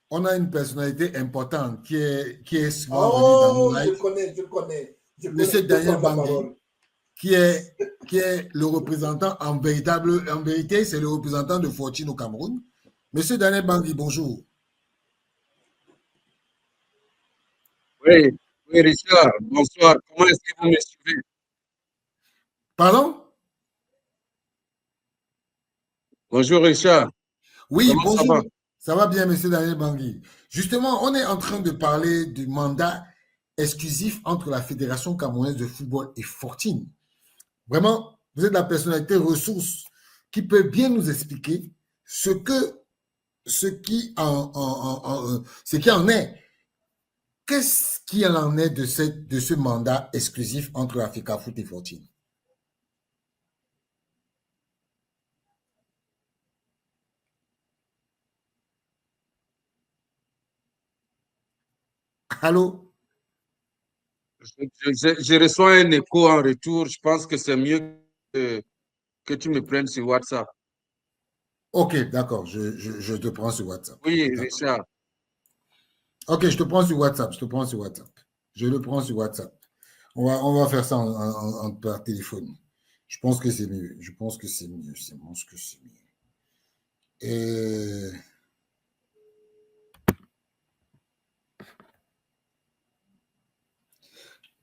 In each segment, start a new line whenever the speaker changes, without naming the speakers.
on a une personnalité importante qui est souvent venue dans nos
Oh, je
lives.
connais, je connais. Je connais.
Monsieur
Je peux
Daniel
prendre la
Bangui,
parole.
qui est le représentant en vérité, c'est le représentant de Fortune au Cameroun. Monsieur Daniel Bangui, bonjour.
Oui, oui, Richard, bonsoir. Comment est-ce que vous me suivez?
Pardon?
Bonjour, Richard.
Oui,
Comment ça va?
bonjour. Ça va bien, monsieur Daniel Bangui. Justement, on est en train de parler du mandat exclusif entre la Fédération camerounaise de football et Fortune. Vraiment, vous êtes la personnalité ressource qui peut bien nous expliquer ce qui en est. Qu'est-ce qui en est de ce mandat exclusif entre Africa Foot et Fortune? Allô?
Je reçois un écho en retour. Je pense que c'est mieux que tu me prennes sur WhatsApp.
Ok, d'accord, je te prends sur WhatsApp.
Oui, Richard.
Ok, je te prends sur WhatsApp, je le prends sur WhatsApp. On va faire ça par téléphone. Je pense que c'est mieux. Et...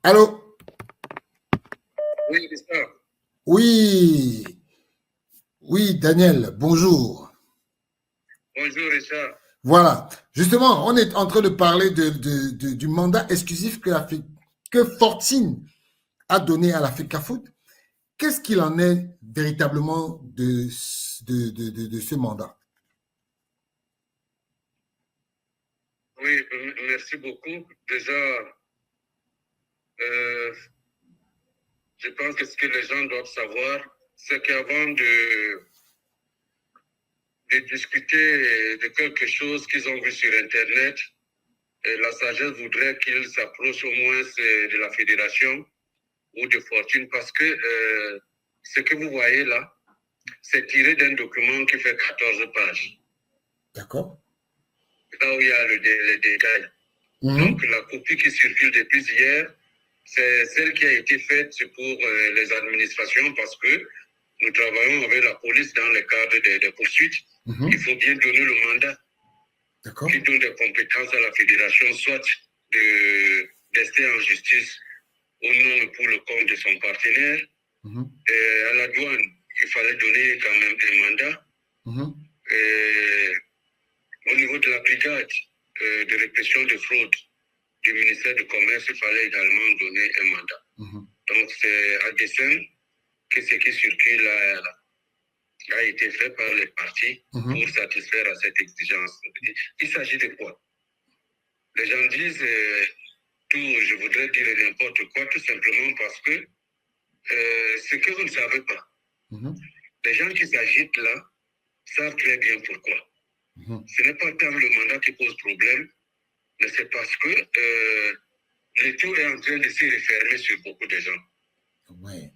Allô?
Oui, Richard.
Oui. Oui, Daniel, bonjour.
Bonjour, Richard.
Voilà. Justement, on est en train de parler du mandat exclusif que Fortune a donné à l'Africa Foot. Qu'est-ce qu'il en est véritablement de ce mandat?
Oui, merci beaucoup. Déjà, je pense que ce que les gens doivent savoir, c'est qu'avant de discuter de quelque chose qu'ils ont vu sur Internet, la sagesse voudrait qu'ils s'approchent au moins de la fédération ou de Fortune parce que ce que vous voyez là, c'est tiré d'un document qui fait 14 pages.
D'accord.
Là où il y a les détails. Donc la copie qui circule depuis hier, c'est celle qui a été faite pour les administrations parce que nous travaillons avec la police dans le cadre des poursuites. Il faut bien donner le mandat qui donne des compétences à la fédération, soit de rester en justice au nom et pour le compte de son partenaire. Et à la douane, il fallait donner quand même un mandat. Et au niveau de la brigade de répression de fraude du ministère du Commerce, il fallait également donner un mandat. Donc c'est à dessein que ce qui circule a été fait par les partis pour satisfaire à cette exigence. Il s'agit de quoi? Les gens disent tout, je voudrais dire n'importe quoi, tout simplement parce que ce que vous ne savez pas, les gens qui s'agitent là savent très bien pourquoi. Ce n'est pas tant le mandat qui pose problème, mais c'est parce que le tout est en train de se refermer sur beaucoup de gens.
Ouais.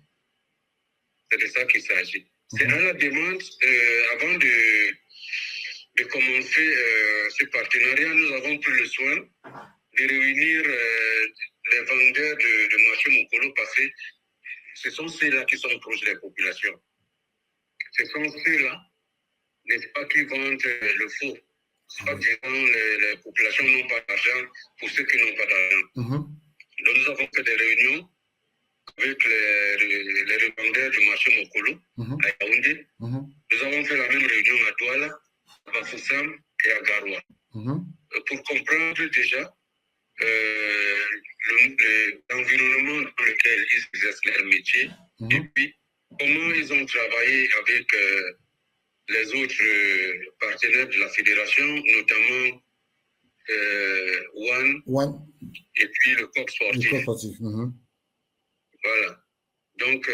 C'est de ça qu'il s'agit. C'est à la demande, avant de commencer ce partenariat, nous avons pris le soin de réunir les vendeurs de marché Mokolo parce que ce sont ceux-là qui sont proches des populations. Ce sont ceux-là, n'est-ce pas, qui vendent le faux. Soit disant les populations n'ont pas d'argent pour ceux qui n'ont pas d'argent. Donc nous avons fait des réunions avec les revendeurs du marché Mokolo à Yaoundé. Nous avons fait la même réunion à Douala, à Bafoussam et à Garoua. Pour comprendre déjà l'environnement dans lequel ils exercent leur métier et puis comment ils ont travaillé avec les autres partenaires de la fédération, notamment One et puis le COP sportif. Voilà. Donc,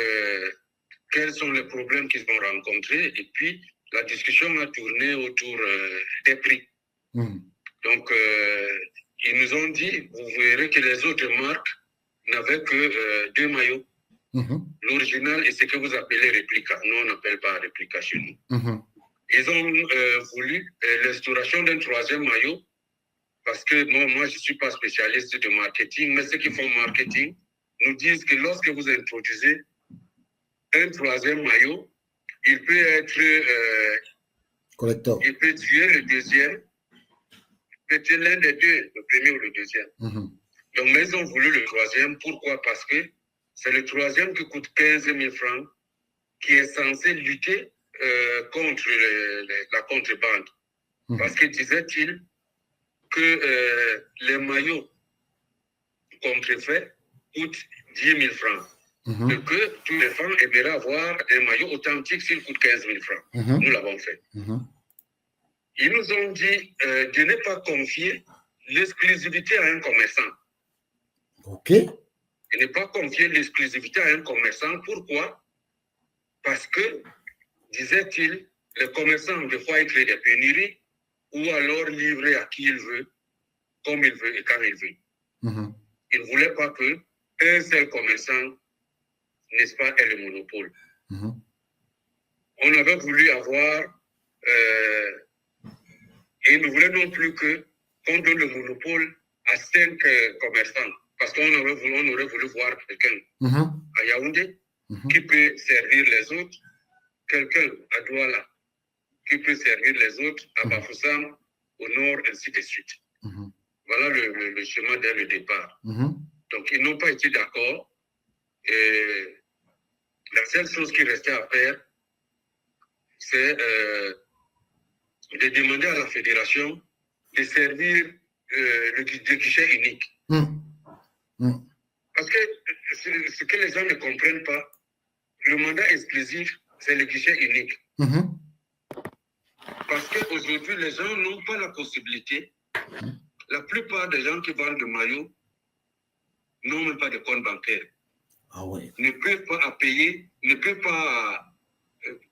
quels sont les problèmes qu'ils ont rencontrés? Et puis, la discussion a tourné autour des prix. Donc, ils nous ont dit, vous verrez que les autres marques n'avaient que 2 maillots. L'original et ce que vous appelez réplica. Nous, on n'appelle pas réplica chez nous. Ils ont voulu l'instauration d'un 3e maillot parce que moi, je ne suis pas spécialiste de marketing, mais ceux qui font marketing nous disent que lorsque vous introduisez un troisième maillot, il peut être
collector.
Il peut tuer le deuxième, peut tuer l'un des deux, le premier ou le deuxième. Donc, mais ils ont voulu le troisième. Pourquoi? Parce que c'est le troisième qui coûte 15 000 francs, qui est censé lutter contre la contrebande. Parce que disait-il que les maillots contrefaits coûtent 10 000 francs. Et que tous les femmes aimeraient avoir un maillot authentique s'il coûte 15 000 francs. Nous l'avons fait. Ils nous ont dit de ne pas confier l'exclusivité à un commerçant.
OK.
De ne pas confier l'exclusivité à un commerçant. Pourquoi? Parce que, disait-il, le commerçant, des fois, il crée des pénuries ou alors livrer à qui il veut, comme il veut et quand il veut. Il ne voulait pas qu'un seul commerçant, n'est-ce pas, ait le monopole. On avait voulu avoir, et il ne voulait non plus qu'on donne le monopole à 5 commerçants. Parce qu'on aurait voulu voir quelqu'un à Yaoundé qui peut servir les autres, quelqu'un à Douala qui peut servir les autres, à Bafoussam, au nord, ainsi de suite. Voilà le chemin dès le départ. Donc, ils n'ont pas été d'accord. Et la seule chose qui restait à faire, c'est de demander à la fédération de servir le guichet unique. Parce que ce que les gens ne comprennent pas, le mandat exclusif, c'est le guichet unique. Parce qu'aujourd'hui, les gens n'ont pas la possibilité. La plupart des gens qui vendent de maillots n'ont même pas de compte bancaire. Ne peuvent pas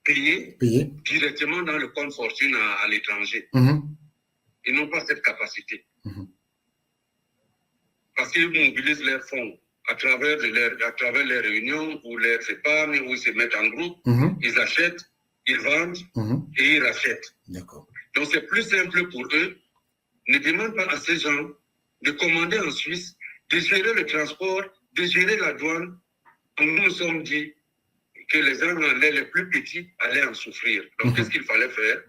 payer directement dans le compte fortune à l'étranger. Ils n'ont pas cette capacité. Parce qu'ils mobilisent leurs fonds à travers les réunions ou leurs épargnes, où ils se mettent en groupe, ils achètent, ils vendent et ils rachètent. Donc c'est plus simple pour eux. Ne demandent pas à ces gens de commander en Suisse, de gérer le transport, de gérer la douane. Nous nous sommes dit que les gens les plus petits allaient en souffrir. Donc qu'est-ce qu'il fallait faire?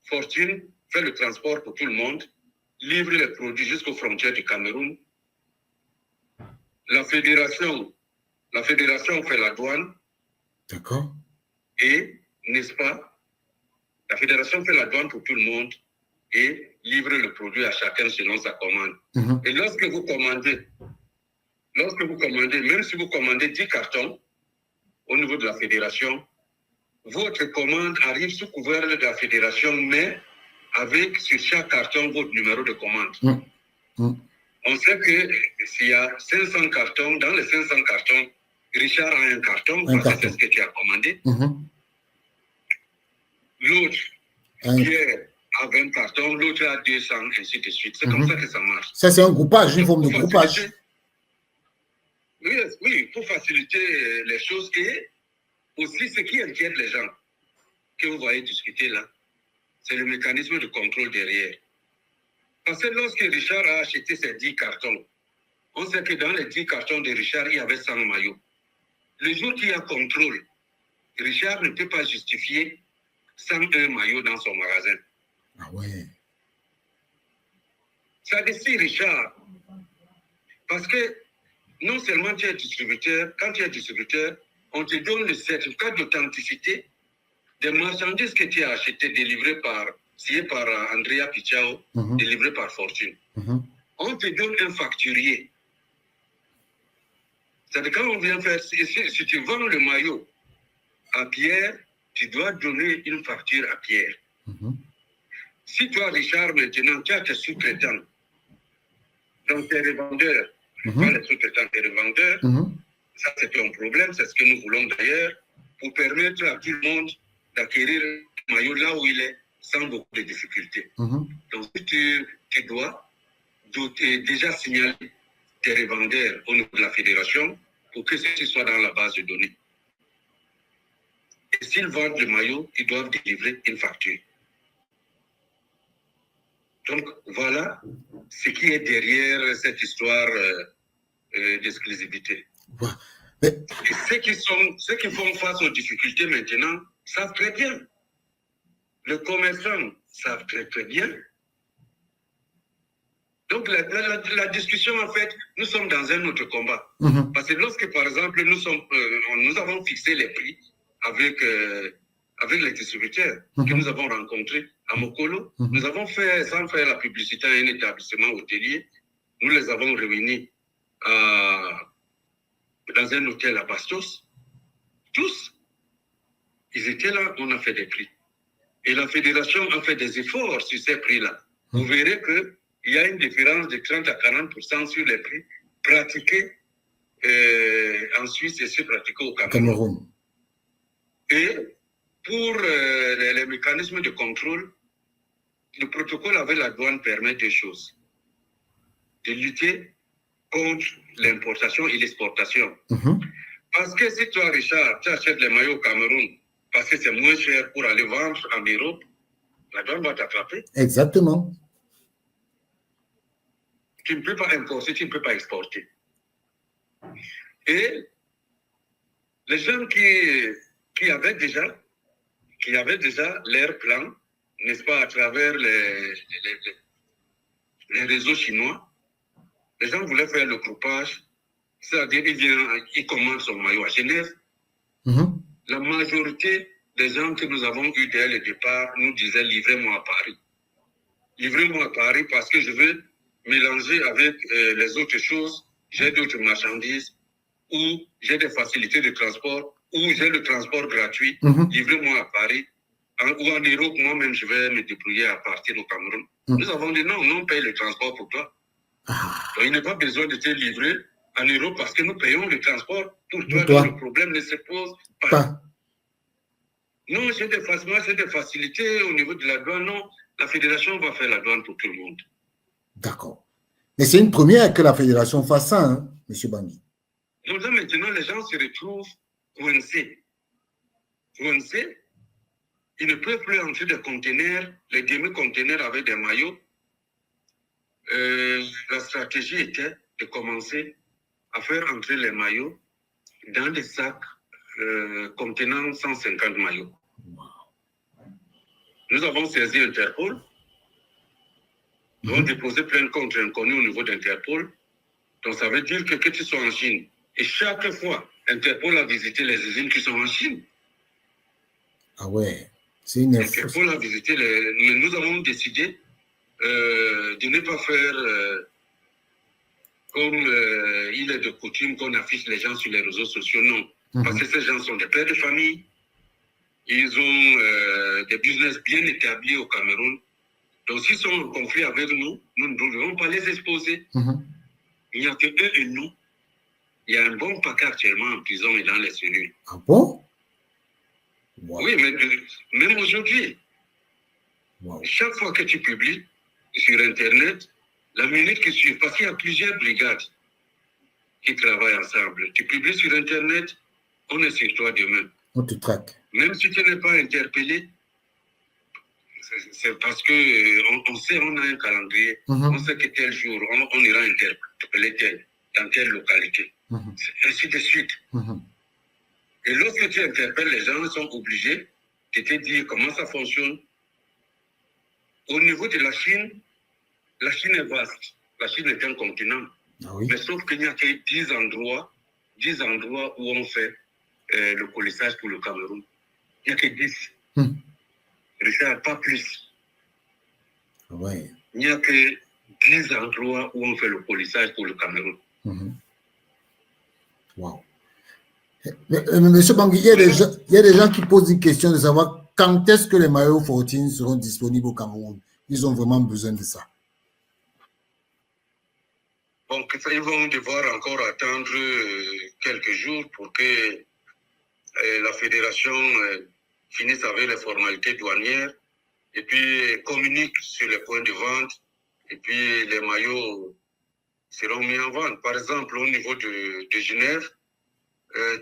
Fortune fait le transport pour tout le monde, livre les produits jusqu'aux frontières du Cameroun. La fédération fait la douane.
D'accord.
Et, n'est-ce pas, la fédération fait la douane pour tout le monde et livre le produit à chacun selon sa commande. Et lorsque vous commandez, même si vous commandez 10 cartons au niveau de la fédération, votre commande arrive sous couvert de la fédération, mais avec sur chaque carton votre numéro de commande. On sait que s'il y a 500 cartons, dans les 500 cartons, Richard a un carton, parce que c'est ce que tu as commandé. L'autre, Pierre a 20 cartons, l'autre a 200, ainsi de suite. C'est comme ça que ça marche.
Ça, c'est un groupage, une forme de groupage.
Oui, pour faciliter les choses. Et aussi, ce qui inquiète les gens que vous voyez discuter là, c'est le mécanisme de contrôle derrière. Parce que lorsque Richard a acheté ses 10 cartons, on sait que dans les 10 cartons de Richard, il y avait 100 maillots. Le jour qu'il y a contrôle, Richard ne peut pas justifier 101 maillots dans son magasin.
Ah ouais.
Ça décide Richard. Parce que non seulement tu es distributeur, quand tu es distributeur, on te donne le certificat d'authenticité des marchandises que tu as achetées, signé par Andrea Pichao, délivré par Fortune. On te donne un facturier. C'est-à-dire quand on vient faire, si tu vends le maillot à Pierre, tu dois donner une facture à Pierre. Si toi, Richard, maintenant, tu as tes sous-traitants, donc tes revendeurs, pas les sous-traitants, tes revendeurs, ça c'est un problème, c'est ce que nous voulons d'ailleurs, pour permettre à tout le monde d'acquérir le maillot là où il est, sans beaucoup de difficultés. Donc si tu dois déjà signaler tes revendeurs au niveau de la fédération pour que ceci soit dans la base de données. Et s'ils vendent le maillot, ils doivent délivrer une facture. Donc, voilà ce qui est derrière cette histoire d'exclusivité.
Ouais. Mais...
Et ceux qui font face aux difficultés maintenant savent très bien. Les commerçants savent très très bien. Donc la discussion, en fait, nous sommes dans un autre combat. Parce que lorsque, par exemple, nous avons fixé les prix avec les distributeurs que nous avons rencontrés à Mokolo, nous avons fait, sans faire la publicité à un établissement hôtelier, nous les avons réunis dans un hôtel à Bastos. Tous, ils étaient là, on a fait des prix. Et la fédération a fait des efforts sur ces prix-là. Vous verrez qu'il y a une différence de 30 à 40% sur les prix pratiqués en Suisse et ceux pratiqués au Cameroun. Et pour les mécanismes de contrôle, le protocole avec la douane permet deux choses. De lutter contre l'importation et l'exportation. Parce que si toi, Richard, tu achètes les maillots au Cameroun, parce que c'est moins cher pour aller vendre en Europe, la douane va t'attraper.
Exactement.
Tu ne peux pas importer, tu ne peux pas exporter. Et les gens qui avaient déjà leur plan, n'est-ce pas, à travers les réseaux chinois, les gens voulaient faire le groupage, c'est-à-dire ils commandent son maillot à Genève. La majorité des gens que nous avons eus dès le départ nous disaient livrez-moi à Paris. Livrez-moi à Paris parce que je veux mélanger avec les autres choses. J'ai d'autres marchandises ou j'ai des facilités de transport ou j'ai le transport gratuit. Livrez-moi à Paris. Ou en Europe, moi-même, je vais me débrouiller à partir au Cameroun. Nous avons dit non, on paye le transport pour toi. Donc, il n'y a pas besoin de te livrer en Europe parce que nous payons le transport pour toi. Donc, le problème ne se pose pas. Non, c'est des facilités au niveau de la douane. Non, la fédération va faire la douane pour tout le monde.
D'accord. Mais c'est une première que la fédération fasse ça, hein, M. Bangui.
Donc là, maintenant, les gens se retrouvent coincés. Coincés. Ils ne peuvent plus entrer des conteneurs, les demi-conteneurs avec des maillots. La stratégie était de commencer à faire entrer les maillots dans des sacs contenant 150 maillots. Nous avons saisi Interpol. Nous avons déposé plainte contre un connu au niveau d'Interpol. Donc ça veut dire que tu sois en Chine. Et chaque fois, Interpol a visité les usines qui sont en Chine.
Ah ouais, c'est une info.
Interpol a visité mais nous avons décidé de ne pas faire comme il est de coutume qu'on affiche les gens sur les réseaux sociaux. Non. Parce que ces gens sont des pères de famille. Ils ont des business bien établis au Cameroun. Donc, s'ils sont en conflit avec nous, nous ne devons pas les exposer. Il n'y a que eux et nous. Il y a un bon paquet actuellement en prison et dans les cellules.
Ah bon?
Oui, mais même aujourd'hui, chaque fois que tu publies sur Internet, la minute qui suit, parce qu'il y a plusieurs brigades qui travaillent ensemble. Tu publies sur Internet, on est sur toi demain.
On te traque.
Même si tu n'es pas interpellé, c'est parce qu'on sait, on a un calendrier, on sait que tel jour, on ira interpeller tel, dans telle localité. Ainsi de suite. Et lorsque tu interpelles, les gens sont obligés de te dire comment ça fonctionne. Au niveau de la Chine est vaste. La Chine est un continent. Mais sauf qu'il n'y a que 10 endroits où on fait le polissage pour le Cameroun. Il n'y a que 10. Richard, pas plus. Il n'y a que 10 endroits où on fait le polissage pour le Cameroun.
Wow. Monsieur Bangui, il y a des gens qui posent une question de savoir quand est-ce que les maillots 14 seront disponibles au Cameroun. Ils ont vraiment besoin de ça.
Donc, ils vont devoir encore attendre quelques jours pour que la fédération finisse avec les formalités douanières et puis communique sur les points de vente et puis les maillots seront mis en vente. Par exemple, au niveau de Genève,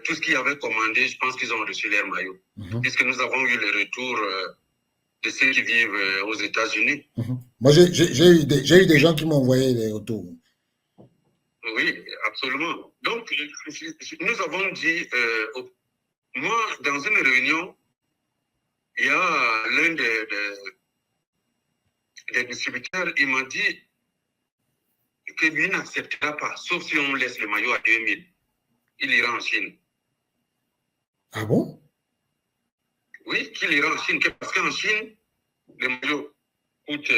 tout ce qu'ils avaient commandé, je pense qu'ils ont reçu leurs maillots. Puisque nous avons eu le retour de ceux qui vivent aux États-Unis.
Moi, j'ai eu des gens qui m'ont envoyé les retours.
Oui, absolument. Donc, nous avons dit, moi, dans une réunion, il y a l'un des distributeurs, il m'a dit que lui n'acceptera pas, sauf si on laisse le maillot à 2000. Il ira en Chine.
Ah bon?
Oui, qu'il ira en Chine, parce qu'en Chine, le maillot coûte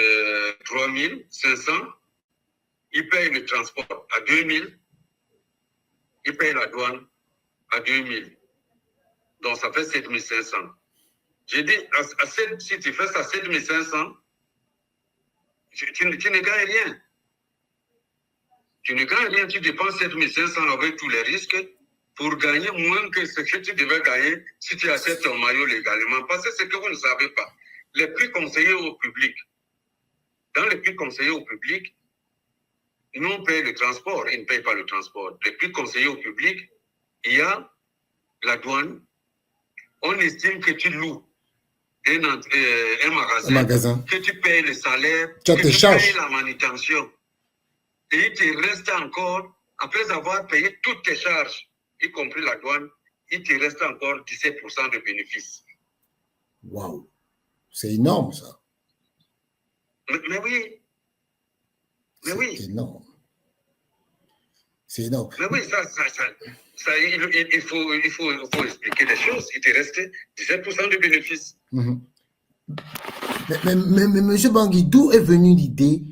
3500. Il paye le transport à 2000. Il paye la douane à 2000. Donc, ça fait 7500. J'ai dit, si tu fais ça à 7500, tu ne gagnes rien. Tu ne gagnes rien, tu dépenses 7500 avec tous les risques pour gagner moins que ce que tu devais gagner si tu achètes ton maillot légalement. Parce que ce que vous ne savez pas, les prix conseillés au public, dans les prix conseillés au public, nous on paye le transport, ils ne payent pas le transport. Les prix conseillés au public, il y a la douane. On estime que tu loues un magasin, que tu payes le salaire, que tu payes la manutention. Et il te reste encore, après avoir payé toutes tes charges, y compris la douane, il te reste encore 17% de bénéfices.
Waouh! C'est énorme, ça.
Mais oui. Mais oui.
C'est énorme. C'est énorme.
Mais oui, il faut expliquer les choses. Il te reste 17% de bénéfices.
Mais M. Bangui, d'où est venue l'idée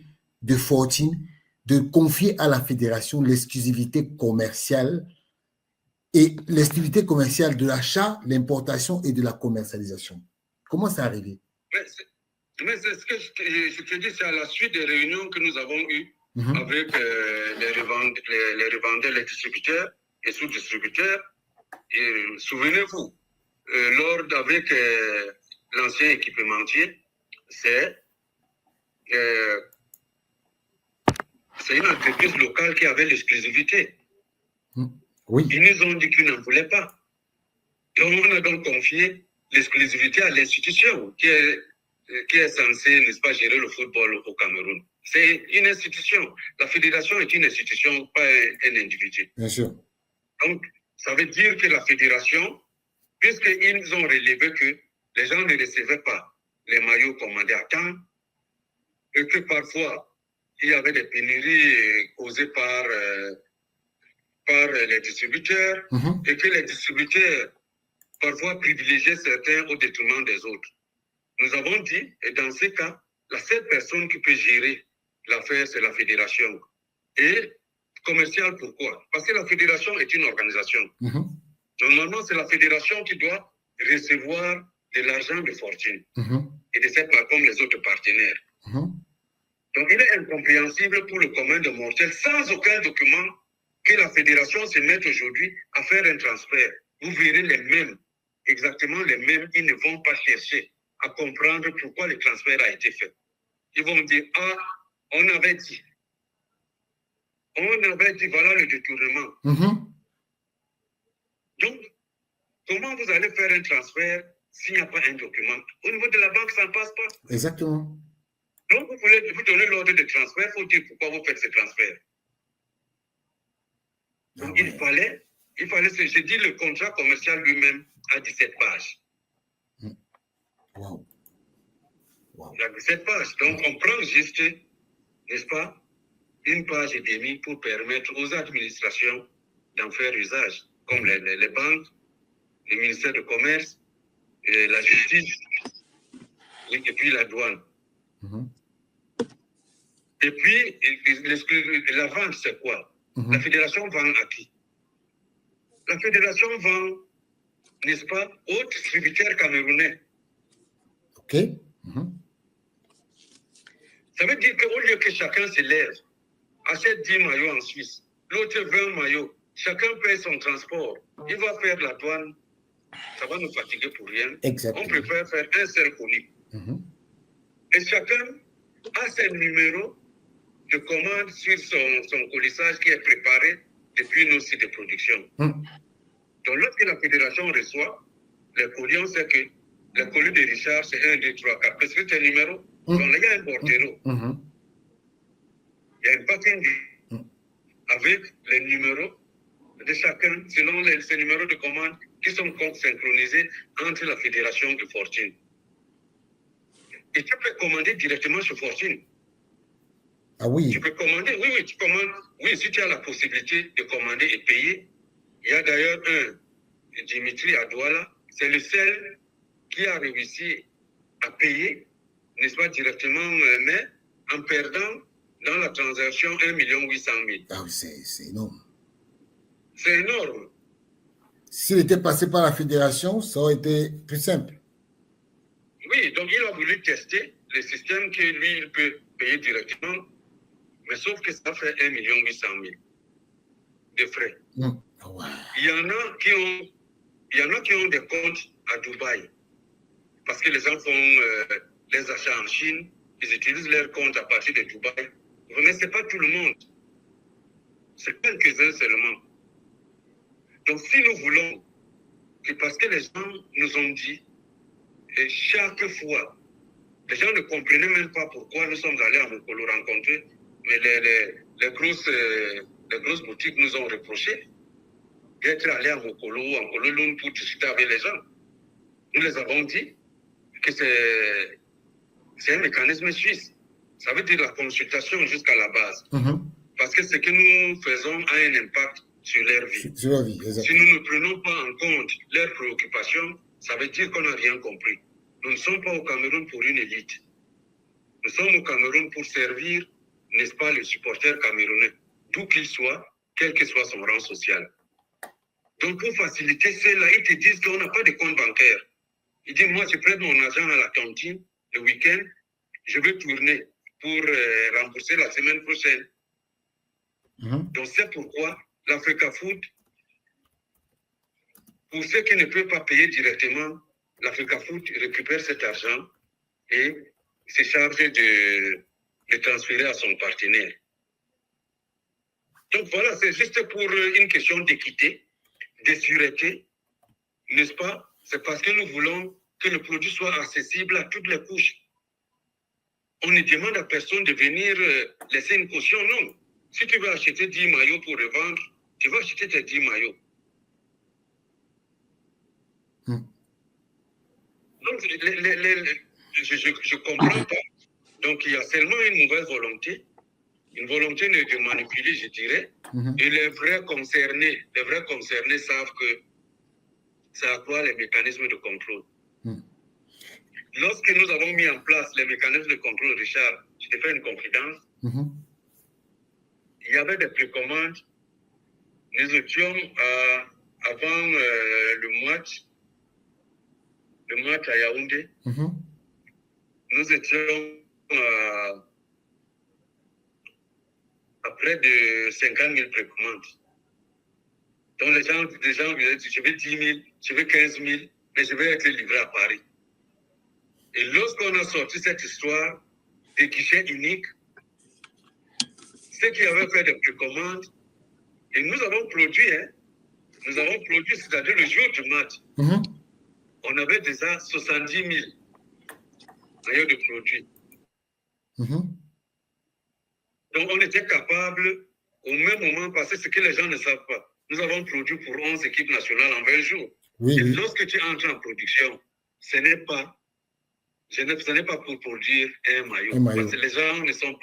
de Fortune de confier à la fédération l'exclusivité commerciale de l'achat, l'importation et de la commercialisation? Comment c'est arrivé?
Mais c'est ce que je te dis, c'est à la suite des réunions que nous avons eues avec les revendeurs, les distributeurs et sous-distributeurs. Souvenez-vous, avec l'ancien équipementier, c'est une entreprise locale qui avait l'exclusivité.
Oui.
Ils nous ont dit qu'ils n'en voulaient pas. Donc, on a donc confié l'exclusivité à l'institution qui est censée, n'est-ce pas, gérer le football au Cameroun. C'est une institution. La fédération est une institution, pas un individu.
Bien sûr.
Donc, ça veut dire que la fédération, puisqu'ils ont relevé que les gens ne recevaient pas les maillots commandés à temps, et que parfois, il y avait des pénuries causées par les distributeurs, et que les distributeurs parfois privilégiaient certains au détriment des autres. Nous avons dit, et dans ce cas, la seule personne qui peut gérer l'affaire, c'est la fédération. Et commerciale, pourquoi? Parce que la fédération est une organisation. Normalement, c'est la fédération qui doit recevoir de l'argent de Fortune et de faire comme les autres partenaires. Donc, il est incompréhensible pour le commun de mortels, sans aucun document, que la fédération se mette aujourd'hui à faire un transfert. Vous verrez les mêmes, exactement les mêmes, ils ne vont pas chercher à comprendre pourquoi le transfert a été fait. Ils vont dire, ah, on avait dit, voilà le détournement. Donc, comment vous allez faire un transfert s'il n'y a pas un document? Au niveau de la banque, ça ne passe pas.
Exactement.
Donc, vous donnez l'ordre de transfert, il faut dire pourquoi vous faites ce transfert. Donc, il fallait, j'ai dit, le contrat commercial lui-même a 17 pages.
Wow.
Il a 17 pages. Donc, on prend juste, n'est-ce pas, une page et demie pour permettre aux administrations d'en faire usage, comme les banques, le ministère du Commerce, la justice, et puis la douane. Et puis, la vente, c'est quoi? La fédération vend à qui? La fédération vend, n'est-ce pas, aux distributeurs camerounais.
OK.
Ça veut dire qu'au lieu que chacun se lève, achète 10 maillots en Suisse, l'autre 20 maillots, chacun paye son transport, il va faire la douane, ça va nous fatiguer pour rien.
Exactement.
On préfère faire un seul colis. Et chacun a ses numéros de commande sur son colissage qui est préparé depuis nos sites de production. Donc, lorsque la fédération reçoit les colis, on sait que Le colis de Richard, c'est 1, 2, 3, 4. Parce que c'est un numéro. Donc là, il y a un bordereau. Il y a une parking avec les numéros de chacun, selon ces numéros de commande qui sont synchronisés entre la fédération et Fortune. Et tu peux commander directement sur Fortune.
Ah oui.
Tu peux commander, oui, tu commandes. Oui, si tu as la possibilité de commander et payer. Il y a d'ailleurs Dimitri à Douala, c'est le seul qui a réussi à payer, n'est-ce pas, directement, mais en perdant dans la transaction 1 800 000.
Ah oui, c'est énorme.
C'est énorme.
S'il était passé par la fédération, ça aurait été plus simple.
Oui, donc il a voulu tester le système que lui, il peut payer directement, mais sauf que ça fait 1 800 000 de frais.
Wow.
Il y en a qui ont des comptes à Dubaï, parce que les gens font les achats en Chine, ils utilisent leurs comptes à partir de Dubaï. Mais ce n'est pas tout le monde. C'est quelques-uns seulement. Donc si nous voulons, que parce que les gens nous ont dit, et chaque fois, les gens ne comprenaient même pas pourquoi nous sommes allés à Mokolo rencontrer, mais les grosses boutiques nous ont reproché d'être allés à Mokolo, en Kololun pour discuter avec les gens. Nous les avons dit que c'est un mécanisme suisse. Ça veut dire la consultation jusqu'à la base. Parce que ce que nous faisons a un impact sur leur vie.
Sur leur vie,
si nous ne prenons pas en compte leurs préoccupations, ça veut dire qu'on n'a rien compris. Nous ne sommes pas au Cameroun pour une élite. Nous sommes au Cameroun pour servir, n'est-ce pas, les supporters camerounais, d'où qu'ils soient, quel que soit son rang social. Donc, pour faciliter cela, ils te disent qu'on n'a pas de compte bancaire. Ils disent, moi, je prête mon argent à la cantine le week-end, je vais tourner pour rembourser la semaine prochaine. Donc, c'est pourquoi l'Africa Food, pour ceux qui ne peuvent pas payer directement, l'Africa Food récupère cet argent et se charge de transférer à son partenaire. Donc voilà, c'est juste pour une question d'équité, de sûreté, n'est-ce pas? C'est parce que nous voulons que le produit soit accessible à toutes les couches. On ne demande à personne de venir laisser une caution, non. Si tu veux acheter 10 maillots pour revendre, tu vas acheter tes 10 maillots. Donc, je ne comprends pas. Donc, il y a seulement une mauvaise volonté, une volonté de manipuler, je dirais. Et les vrais concernés savent que ça accroît les mécanismes de contrôle. Lorsque nous avons mis en place les mécanismes de contrôle, Richard, je te fais une confidence, il y avait des précommandes. Nous étions avant le match à Yaoundé, nous étions à près de 50 000 précommandes. Donc les gens disaient, je veux 10 000, je veux 15 000, mais je vais être livré à Paris. Et lorsqu'on a sorti cette histoire des guichets uniques, ceux qui avaient fait des précommandes, et nous avons produit, c'est-à-dire le jour du match, on avait déjà 70 000 maillots de produits. Donc on était capable, au même moment, parce que ce que les gens ne savent pas, nous avons produit pour 11 équipes nationales en 20 jours. Et lorsque tu entres en production, ce n'est pas pour produire un maillot. Parce que les gens ne sont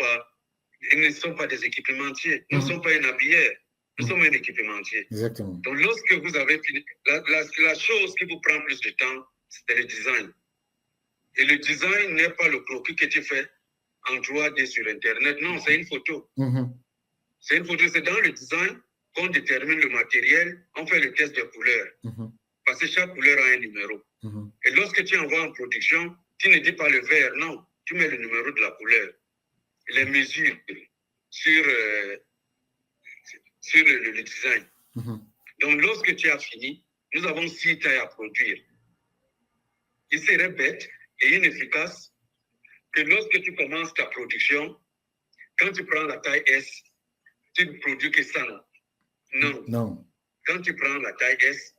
pas des équipementiers. Nous ne sommes pas un habilleur. Nous sommes un équipementier.
Exactement.
Donc, lorsque vous avez fini, la chose qui vous prend plus de temps, c'est le design. Et le design n'est pas le croquis que tu fais en 3D sur Internet. Non, c'est une photo. C'est une photo. C'est dans le design qu'on détermine le matériel. On fait le test de couleur. Parce que chaque couleur a un numéro. Et lorsque tu envoies en production, tu ne dis pas le vert, non. Tu mets le numéro de la couleur. Les mesures sur le design. Donc, lorsque tu as fini, nous avons 6 tailles à produire. Il serait bête et inefficace que lorsque tu commences ta production, quand tu prends la taille S, tu ne produis que 100. Non.
Non.
Quand tu prends la taille S,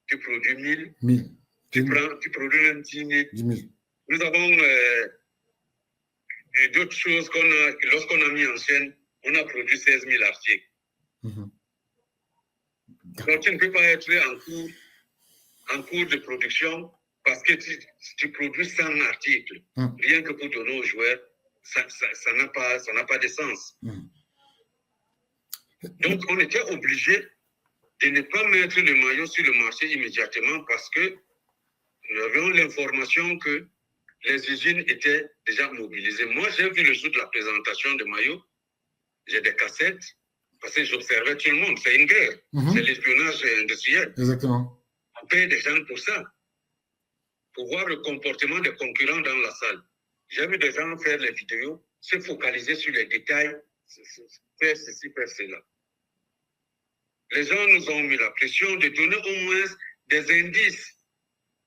tu produis 1000. tu produis même 10 000.
10 000.
Nous avons d'autres choses lorsqu'on a mis en chaîne, on a produit 16 000 articles. Donc, tu ne peux pas être en cours de production parce que tu produis 100 articles. Rien que pour donner aux joueurs, ça n'a pas de sens. Donc, on était obligé de ne pas mettre le maillot sur le marché immédiatement parce que nous avions l'information que les usines étaient déjà mobilisées. Moi, j'ai vu le jour de la présentation de maillots, j'ai des cassettes, parce que j'observais tout le monde. C'est une guerre. C'est l'espionnage industriel.
Exactement.
On paye des gens pour ça, pour voir le comportement des concurrents dans la salle. J'ai vu des gens faire les vidéos, se focaliser sur les détails, faire ceci, faire cela. Les gens nous ont mis la pression de donner au moins des indices.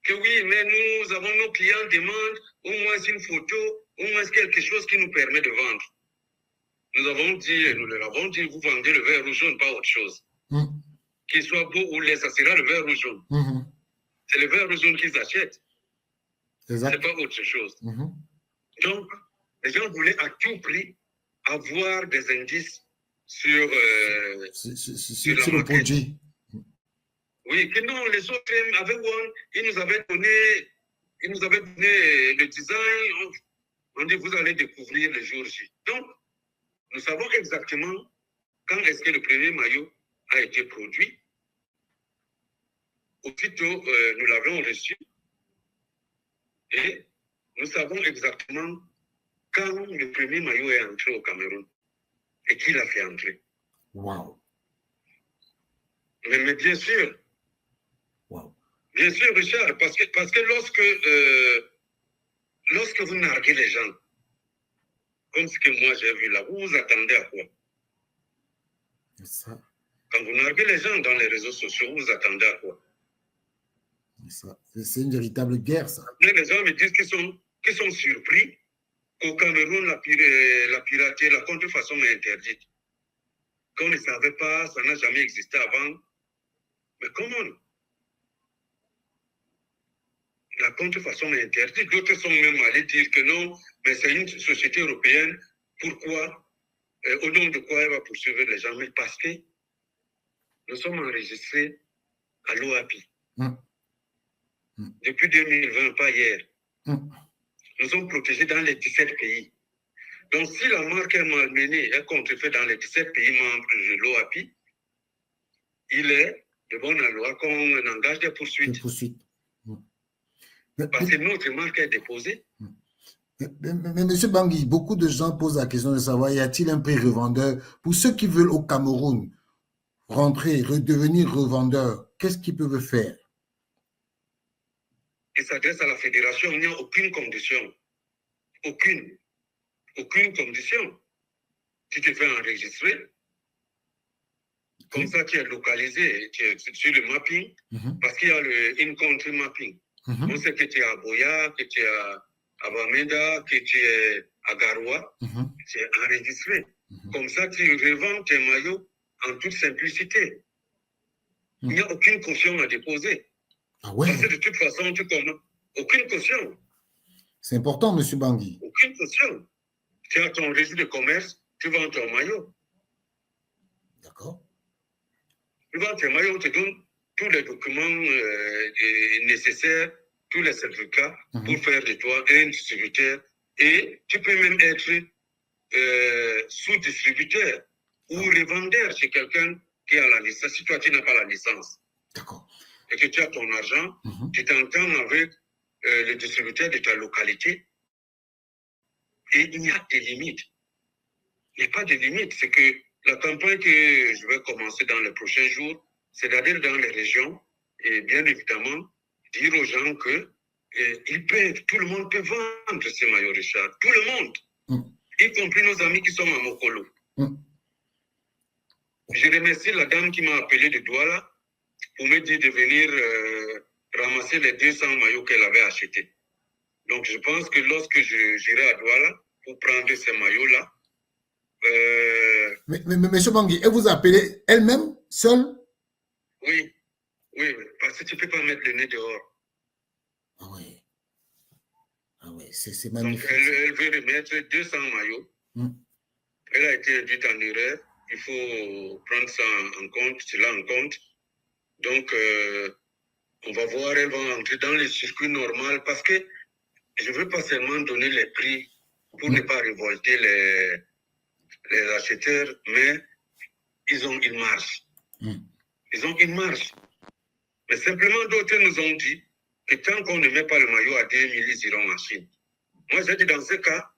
Que oui, mais nous avons nos clients demandent au moins une photo, au moins quelque chose qui nous permet de vendre. Nous leur avons dit, vous vendez le vert ou jaune, pas autre chose. Qu'il soit beau ou laid, ça sera le vert ou jaune. C'est le vert ou jaune qu'ils achètent. C'est pas autre chose. Donc, les gens voulaient à tout prix avoir des indices sur
le produit.
Oui, que non, les autres, avec One, ils nous avaient donné le design. On dit, vous allez découvrir le jour J. Donc, nous savons exactement quand est-ce que le premier maillot a été produit. Aussitôt, nous l'avions reçu. Et nous savons exactement quand le premier maillot est entré au Cameroun et qui l'a fait entrer.
Wow.
Mais bien sûr.
Wow.
Bien sûr, Richard, parce que lorsque vous narguez les gens, comme ce que moi j'ai vu là, vous vous attendez à quoi?
C'est ça.
Quand vous narguez les gens dans les réseaux sociaux, vous vous attendez à quoi?
C'est une véritable guerre, ça.
Mais les gens me disent qu'ils sont surpris qu'au Cameroun, la piraterie, la contrefaçon est interdite. Qu'on ne savait pas, ça n'a jamais existé avant. Mais comment? La contrefaçon est interdite. D'autres sont même allés dire que non, mais c'est une société européenne. Pourquoi? Au nom de quoi elle va poursuivre les gens? Mais parce que nous sommes enregistrés à l'OAPI. Depuis 2020, pas hier. Nous sommes protégés dans les 17 pays. Donc, si la marque est malmenée, est contrefaite dans les 17 pays membres de l'OAPI, il est de bonne loi qu'on engage des poursuites. Parce que notre marque est déposée.
Mais M. Bangui, beaucoup de gens posent la question de savoir, y a-t-il un prix revendeur pour ceux qui veulent au Cameroun rentrer, redevenir revendeurs? Qu'est-ce qu'ils peuvent faire?
Ils s'adressent à la fédération, il n'y a aucune condition. Aucune condition. Tu te fais enregistrer. Comme ça, tu es localisé, tu es sur le mapping, parce qu'il y a le in-country mapping. On sait que tu es à Boya, que tu es à Bamenda, que tu es à Garoua, tu es enregistré. Comme ça, tu revends tes maillots en toute simplicité. Il n'y a aucune caution à déposer.
Ah ouais.
Parce que de toute façon, tu connais. Aucune caution.
C'est important, M. Bangui.
Aucune caution. Tu as ton registre de commerce, tu vends ton maillot.
D'accord.
Tu vends ton maillot, on te donne tous les documents nécessaires, tous les certificats pour faire de toi un distributeur. Et tu peux même être sous-distributeur ou revendeur chez quelqu'un qui a la licence. Si toi, tu n'as pas la licence.
D'accord.
Et que tu as ton argent, tu t'entends avec le distributeur de ta localité. Et il y a des limites. Il n'y a pas de limite. C'est que la campagne que je vais commencer dans les prochains jours, c'est d'aller dans les régions et bien évidemment dire aux gens que tout le monde peut vendre ces maillots, Richard. Tout le monde. Y compris nos amis qui sont à Mokolo. Je remercie la dame qui m'a appelé de Douala pour me dire de venir ramasser les 200 maillots qu'elle avait achetés. Donc, je pense que lorsque j'irai à Douala pour prendre ces maillots-là...
Mais M. Bangui, elle vous a appelé elle-même, seule?
Oui, parce que tu ne peux pas mettre le nez dehors.
Ah ouais. Ah ouais, c'est
Donc,
magnifique.
elle veut remettre 200 maillots. Elle a été induite en erreur. Il faut prendre ça en compte, cela en compte. Donc, on va voir, elle va entrer dans les circuits normaux parce que je ne veux pas seulement donner les prix pour ne pas révolter les acheteurs, mais ils ont une marge. Ils ont une marge. Mais simplement, d'autres nous ont dit que tant qu'on ne met pas le maillot à 2000, ils iront en Chine. Moi, j'ai dit dans ce cas,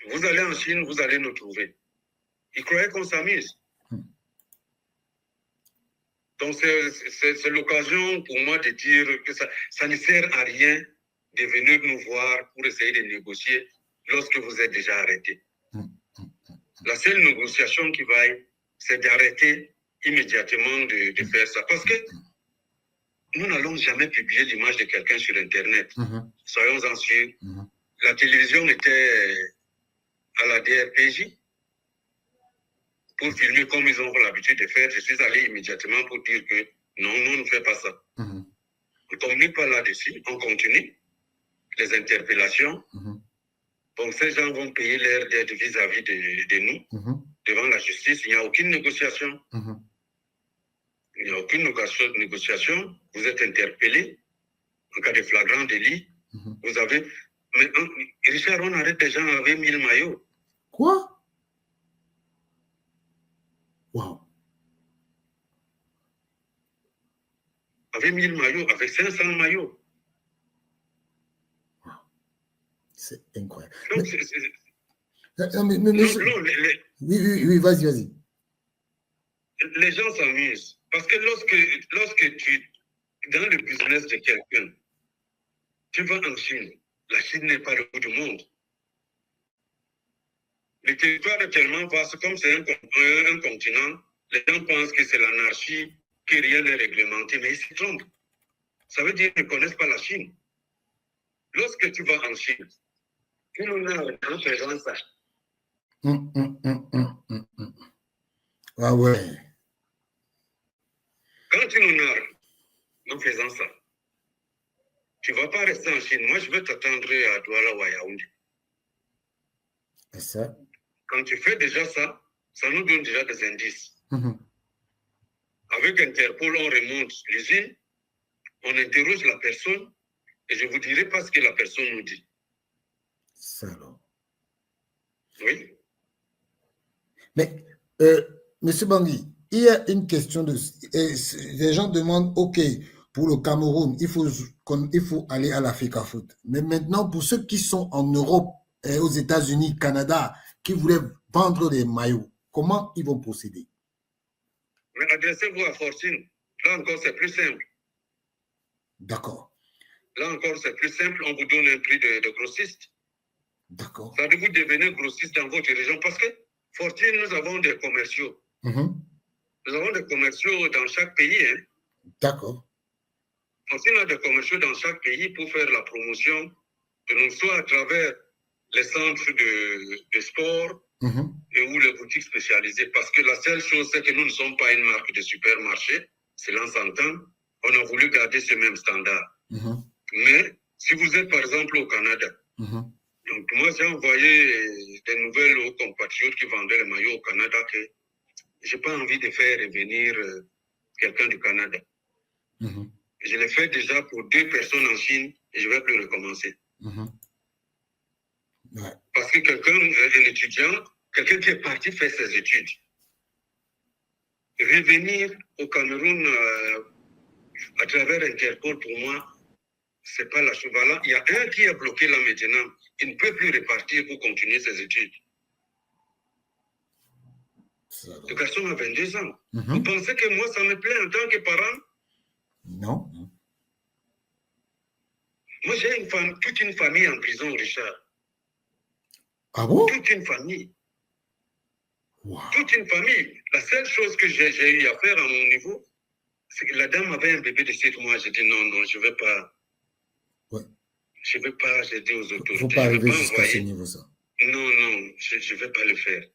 vous allez en Chine, vous allez nous trouver. Ils croyaient qu'on s'amuse. Donc, c'est l'occasion pour moi de dire que ça ne sert à rien de venir nous voir pour essayer de négocier lorsque vous êtes déjà arrêté. La seule négociation qui vaille, c'est d'arrêter immédiatement de faire ça. Parce que nous n'allons jamais publier l'image de quelqu'un sur Internet. Soyons-en sûrs. La télévision était à la DRPJ pour filmer comme ils ont l'habitude de faire. Je suis allé immédiatement pour dire que non, on ne fait pas ça. On ne communique pas là-dessus. On continue les interpellations. Donc, ces gens vont payer leur dette vis-à-vis de nous devant la justice. Il n'y a aucune négociation. Il n'y a aucune négociation. Vous êtes interpellé en cas de flagrant délit. Vous avez... Mais Richard, on arrête des gens avec 1000 maillots.
Quoi? Wow.
Avec 1000 maillots, avec 500 maillots.
Wow. C'est incroyable.
Donc,
oui, vas-y.
Les gens s'amusent. Parce que lorsque tu, dans le business de quelqu'un, tu vas en Chine, la Chine n'est pas le bout du monde. Le territoire est tellement vaste, comme c'est un continent, les gens pensent que c'est l'anarchie, que rien n'est réglementé, mais ils se trompent. Ça veut dire qu'ils ne connaissent pas la Chine. Lorsque tu vas en Chine, tu nous as en faisant ça.
Ah ouais.
Quand tu nous narres en faisant ça, tu ne vas pas rester en Chine. Moi, je vais t'attendre à Douala ou à Yaoundé.
Et ça?
Quand tu fais déjà ça, ça nous donne déjà des indices. Avec Interpol, on remonte l'usine, on interroge la personne, et je vous dirai pas ce que la personne nous dit.
Ça alors.
Oui.
Mais, Monsieur Bangui, il y a une question de... les gens demandent, OK, pour le Cameroun, il faut aller à l'Africa Foot. Mais maintenant, pour ceux qui sont en Europe, et aux États-Unis, Canada, qui voulaient vendre des maillots, comment ils vont procéder?
Mais adressez-vous à Fortune. Là encore, c'est plus simple.
D'accord.
Là encore, c'est plus simple. On vous donne un prix de grossiste.
D'accord.
Ça veut vous devenir grossiste dans votre région. Parce que Fortune, nous avons des commerciaux. Nous avons des commerciaux dans chaque pays. Hein.
D'accord.
Fortune a des commerciaux dans chaque pays pour faire la promotion de nous, soit à travers les centres de sport et ou les boutiques spécialisées. Parce que la seule chose, c'est que nous ne sommes pas une marque de supermarché. Cela s'entend. On a voulu garder ce même standard. Mais si vous êtes par exemple au Canada, donc moi j'ai envoyé des nouvelles aux compatriotes qui vendaient les maillots au Canada que je n'ai pas envie de faire revenir quelqu'un du Canada. Je l'ai fait déjà pour 2 personnes en Chine et je ne vais plus recommencer.
Ouais.
Parce que quelqu'un, un étudiant, quelqu'un qui est parti faire ses études, revenir au Cameroun à travers Interpol, pour moi, ce n'est pas la chose. Voilà, il y a un qui est bloqué là maintenant. Il ne peut plus repartir pour continuer ses études. Le garçon a 22 ans. Vous pensez que moi, ça me plaît en tant que parent?
Non.
Moi, j'ai toute une famille en prison, Richard.
Ah bon?
Toute une famille.
Wow.
Toute une famille. La seule chose que j'ai eu à faire à mon niveau, c'est que la dame avait un bébé de 7 mois. J'ai dit non, je ne vais pas.
Ouais.
Je ne vais pas, j'ai dit aux autorités.
Il ne faut pas arriver jusqu'à ce niveau, ça.
Non, je ne vais pas le faire.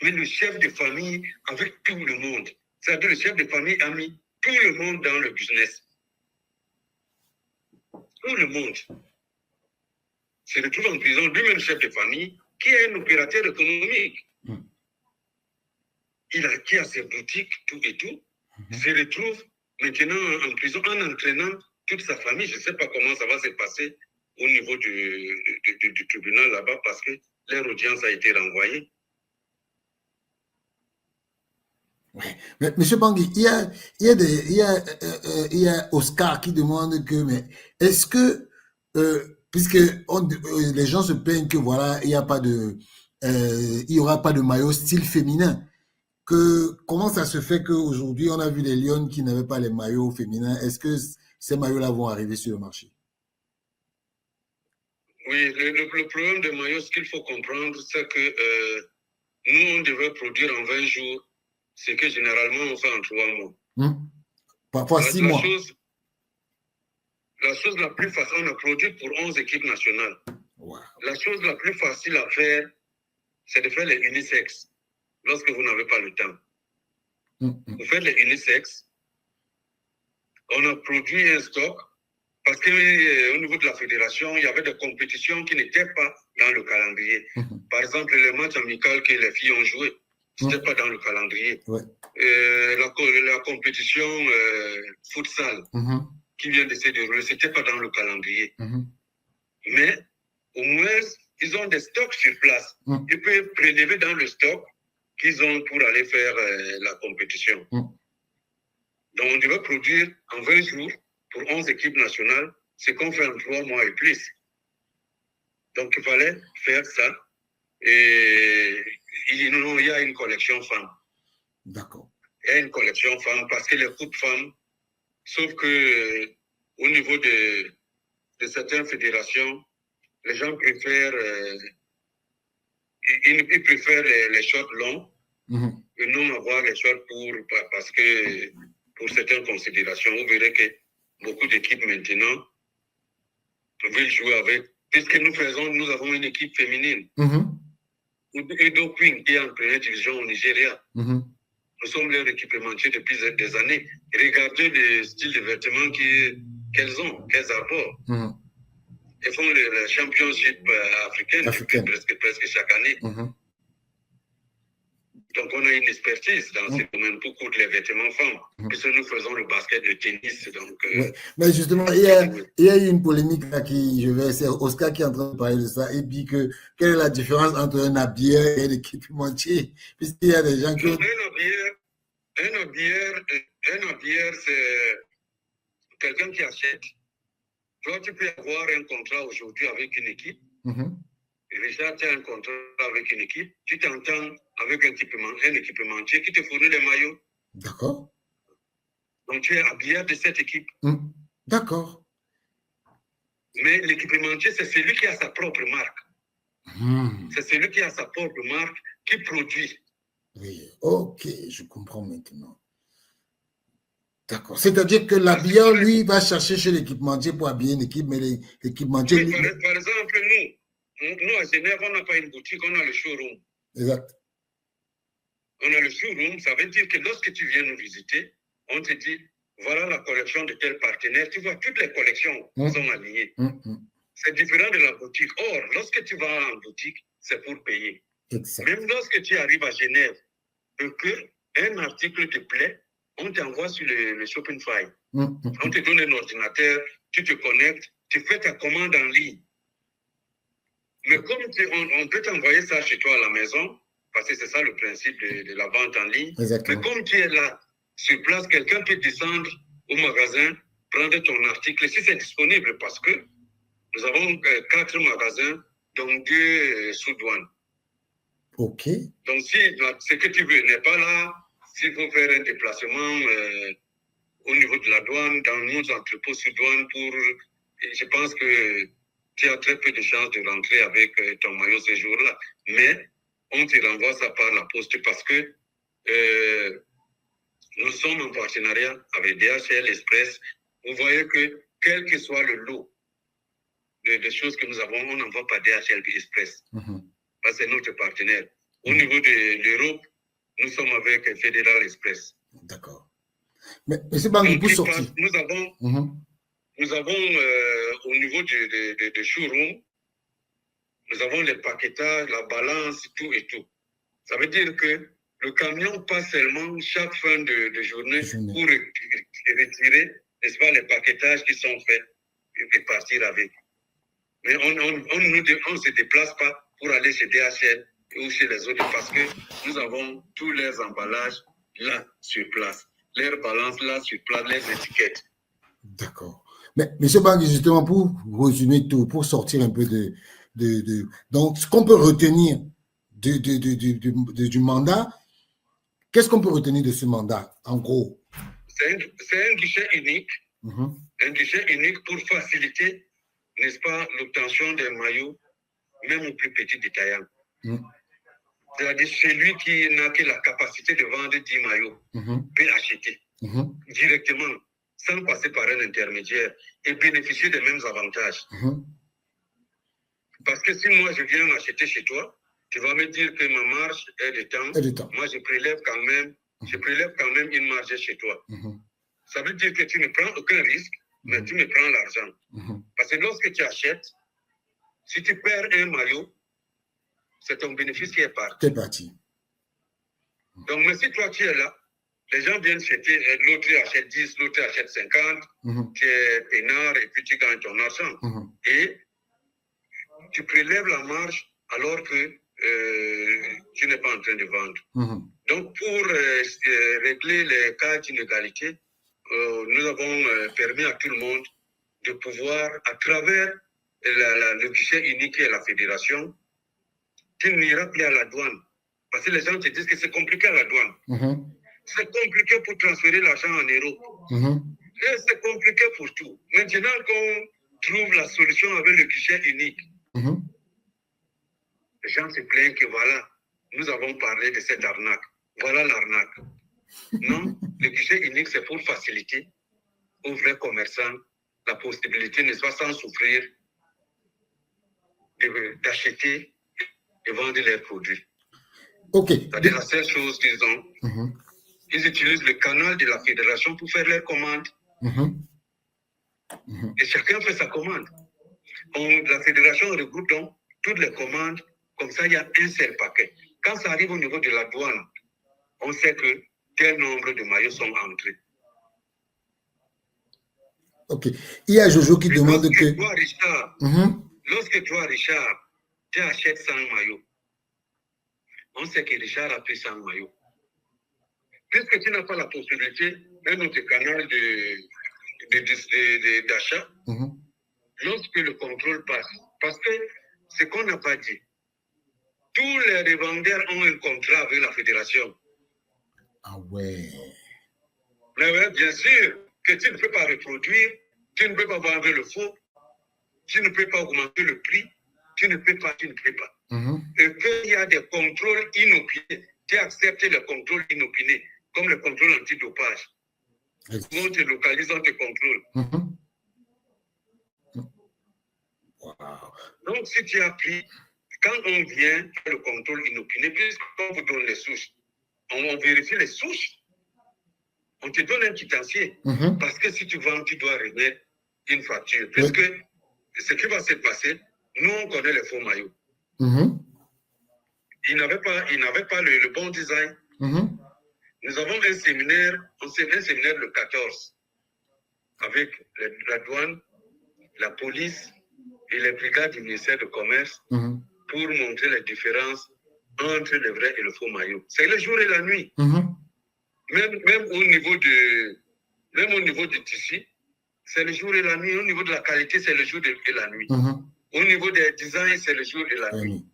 Mais le chef de famille, avec tout le monde, c'est-à-dire le chef de famille a mis tout le monde dans le business. tout le monde se retrouve en prison, lui-même chef de famille, qui est un opérateur économique. Qui a ses boutiques, tout et tout, se retrouve maintenant en prison en entraînant toute sa famille. Je ne sais pas comment ça va se passer au niveau du tribunal là-bas parce que leur audience a été renvoyée.
Ouais. Mais, M. Bangui, il y a Oscar qui demande que, mais est-ce que, puisque les gens se plaignent que voilà, il y aura pas de maillot style féminin, comment ça se fait qu'aujourd'hui on a vu les Lions qui n'avaient pas les maillots féminins? Est-ce que ces maillots-là vont arriver sur le marché?
Oui, le problème des maillots, ce qu'il faut comprendre, c'est que nous, on devrait produire en 20 jours ce que généralement on fait en 3 mois.
Parfois 6 mois.
La chose la plus facile, on a produit pour 11 équipes nationales.
Wow.
La chose la plus facile à faire, c'est de faire les unisexes lorsque vous n'avez pas le temps. Vous faites les unisexes. On a produit un stock parce qu'au niveau de la fédération, il y avait des compétitions qui n'étaient pas dans le calendrier. Par exemple, les matchs amicaux que les filles ont joués, ce n'était pas dans le calendrier.
Ouais.
La compétition futsal qui vient de se dérouler, ce n'était pas dans le calendrier. Mais au moins, ils ont des stocks sur place. Ils peuvent prélever dans le stock qu'ils ont pour aller faire la compétition. Donc, on devait produire en 20 jours pour 11 équipes nationales, ce qu'on fait en 3 mois et plus. Donc, il fallait faire ça. Et il y a une collection femmes.
D'accord.
Il y a une collection femmes parce que les coupes femmes, sauf que au niveau de certaines fédérations, les gens préfèrent, ils préfèrent les shorts longs et non avoir les shorts parce que pour certaines considérations, vous verrez que beaucoup d'équipes maintenant veulent jouer avec. Puisque nous avons une équipe féminine. Edo Queen qui est en première division au Nigeria. Nous sommes leur équipementiers depuis des années. Regardez le style de vêtements qu'elles arborent. Elles font le championship africain presque chaque année. Donc, on a une expertise dans ce domaine pour coudre les vêtements femmes, puisque nous faisons le basket, le tennis. Donc,
ouais. Mais justement, il y a eu une polémique là c'est Oscar qui est en train de parler de ça. Il dit que quelle est la différence entre un habilleur et un équipementier? Puisqu'il y a des gens qui.
Un habilleur, c'est quelqu'un qui achète. Toi, tu peux avoir un contrat aujourd'hui avec une équipe. Richard, tu as un contrat avec une équipe, tu t'entends avec un équipementier qui te fournit les maillots.
D'accord.
Donc, tu es habilleur de cette équipe.
D'accord.
Mais l'équipementier, c'est celui qui a sa propre marque. C'est celui qui a sa propre marque qui produit.
Oui, ok, je comprends maintenant. D'accord. C'est-à-dire que l'habilleur, lui, va chercher chez l'équipementier pour habiller une équipe, mais l'équipementier...
Oui, par exemple, nous, à Genève, on n'a pas une boutique, on a le showroom.
Exact.
On a le showroom, ça veut dire que lorsque tu viens nous visiter, on te dit, voilà la collection de tel partenaire. Tu vois, toutes les collections sont alignées. C'est différent de la boutique. Or, lorsque tu vas en boutique, c'est pour payer.
Exact.
Même lorsque tu arrives à Genève, qu'un article te plaît, on t'envoie sur le Shopify. On te donne un ordinateur, tu te connectes, tu fais ta commande en ligne. Mais comme on peut t'envoyer ça chez toi à la maison, parce que c'est ça le principe de la vente en ligne.
Exactement.
Mais comme tu es là, sur place, quelqu'un peut descendre au magasin, prendre ton article, si c'est disponible, parce que nous avons 4 magasins, donc 2 sous douane.
OK.
Donc, si ce que tu veux n'est pas là, s'il faut faire un déplacement au niveau de la douane, dans nos entrepôts sous douane, je pense que tu as très peu de chances de rentrer avec ton maillot ce jour-là. Mais on te renvoie ça par la poste parce que nous sommes en partenariat avec DHL Express. Vous voyez que quel que soit le lot de choses que nous avons, on n'envoie pas DHL Express. Parce que c'est notre partenaire. Au niveau de l'Europe, nous sommes avec Federal Express.
D'accord. Mais c'est pas pour sortir.
Nous avons nous avons au niveau de showroom, nous avons les paquetages, la balance, tout et tout. Ça veut dire que le camion passe seulement chaque fin de journée pour retirer, n'est-ce pas, les paquetages qui sont faits et partir avec. Mais on ne se déplace pas pour aller chez DHL ou chez les autres parce que nous avons tous les emballages là sur place, leurs balances là sur place, les étiquettes.
D'accord. Mais M. Bangui, justement, pour résumer tout, pour sortir un peu donc, ce qu'on peut retenir du mandat, qu'est-ce qu'on peut retenir de ce mandat, en gros?
C'est un guichet unique, un guichet unique pour faciliter, n'est-ce pas, l'obtention des maillots, même au plus petit détaillant. C'est-à-dire celui qui n'a que la capacité de vendre 10 maillots peut acheter directement, sans passer par un intermédiaire et bénéficier des mêmes avantages. Parce que si moi je viens acheter chez toi, tu vas me dire que ma marge est de temps. Moi je prélève quand même une marge chez toi. Ça veut dire que tu ne prends aucun risque, mais tu me prends l'argent. Parce que lorsque tu achètes, si tu perds un maillot, c'est ton bénéfice qui est parti.
C'est parti.
Donc, mais si toi tu es là, les gens viennent acheter, l'autre achète 10, l'autre achète 50, tu es peinard et puis tu gagnes ton argent. Et tu prélèves la marge alors que tu n'es pas en train de vendre. Donc, pour régler les cas d'inégalité, nous avons permis à tout le monde de pouvoir, à travers le guichet unique et la fédération, tu n'iras plus à la douane. Parce que les gens te disent que c'est compliqué à la douane. C'est compliqué pour transférer l'argent en euros. Et c'est compliqué pour tout. Maintenant qu'on trouve la solution avec le guichet unique, les gens se plaignent que voilà, nous avons parlé de cette arnaque. Voilà l'arnaque. Non, le guichet unique, c'est pour faciliter aux vrais commerçants la possibilité, n'est-ce pas, sans souffrir, d'acheter et vendre leurs produits. C'est la seule chose qu'ils ont. Ils utilisent le canal de la fédération pour faire leurs commandes. Et chacun fait sa commande. La fédération regroupe donc toutes les commandes. Comme ça, il y a un seul paquet. Quand ça arrive au niveau de la douane, on sait que tel nombre de maillots sont entrés.
Ok. Il y a Jojo qui demande que...
Lorsque toi, Richard, tu achètes 100 maillots, on sait que Richard a pris 100 maillots. Puisque tu n'as pas la possibilité, même notre canal d'achat, lorsque le contrôle passe, parce que ce qu'on n'a pas dit, tous les revendeurs ont un contrat avec la fédération.
Ah ouais.
Mais ouais, bien sûr que tu ne peux pas reproduire, tu ne peux pas vendre le faux, tu ne peux pas augmenter le prix, tu ne peux pas. Et qu'il y a des contrôles inopinés, tu acceptes les contrôles inopinés, comme le contrôle antidopage. On te localise, on te contrôle. Donc, si tu as pris, quand on vient faire le contrôle inopiné, puisqu'on vous donne les souches, on vérifie les souches, on te donne un quitancier. Parce que si tu vends, tu dois remettre une facture. Puisque ce qui va se passer, nous, on connaît les faux maillots. Ils n'avaient pas le bon design. Nous avons un séminaire le 14, avec la douane, la police et les brigades du ministère du Commerce pour montrer les différences entre le vrai et le faux maillot. C'est le jour et la nuit. Même au niveau du tissu, c'est le jour et la nuit. Au niveau de la qualité, c'est le jour et la nuit. Au niveau des designs, c'est le jour et la nuit.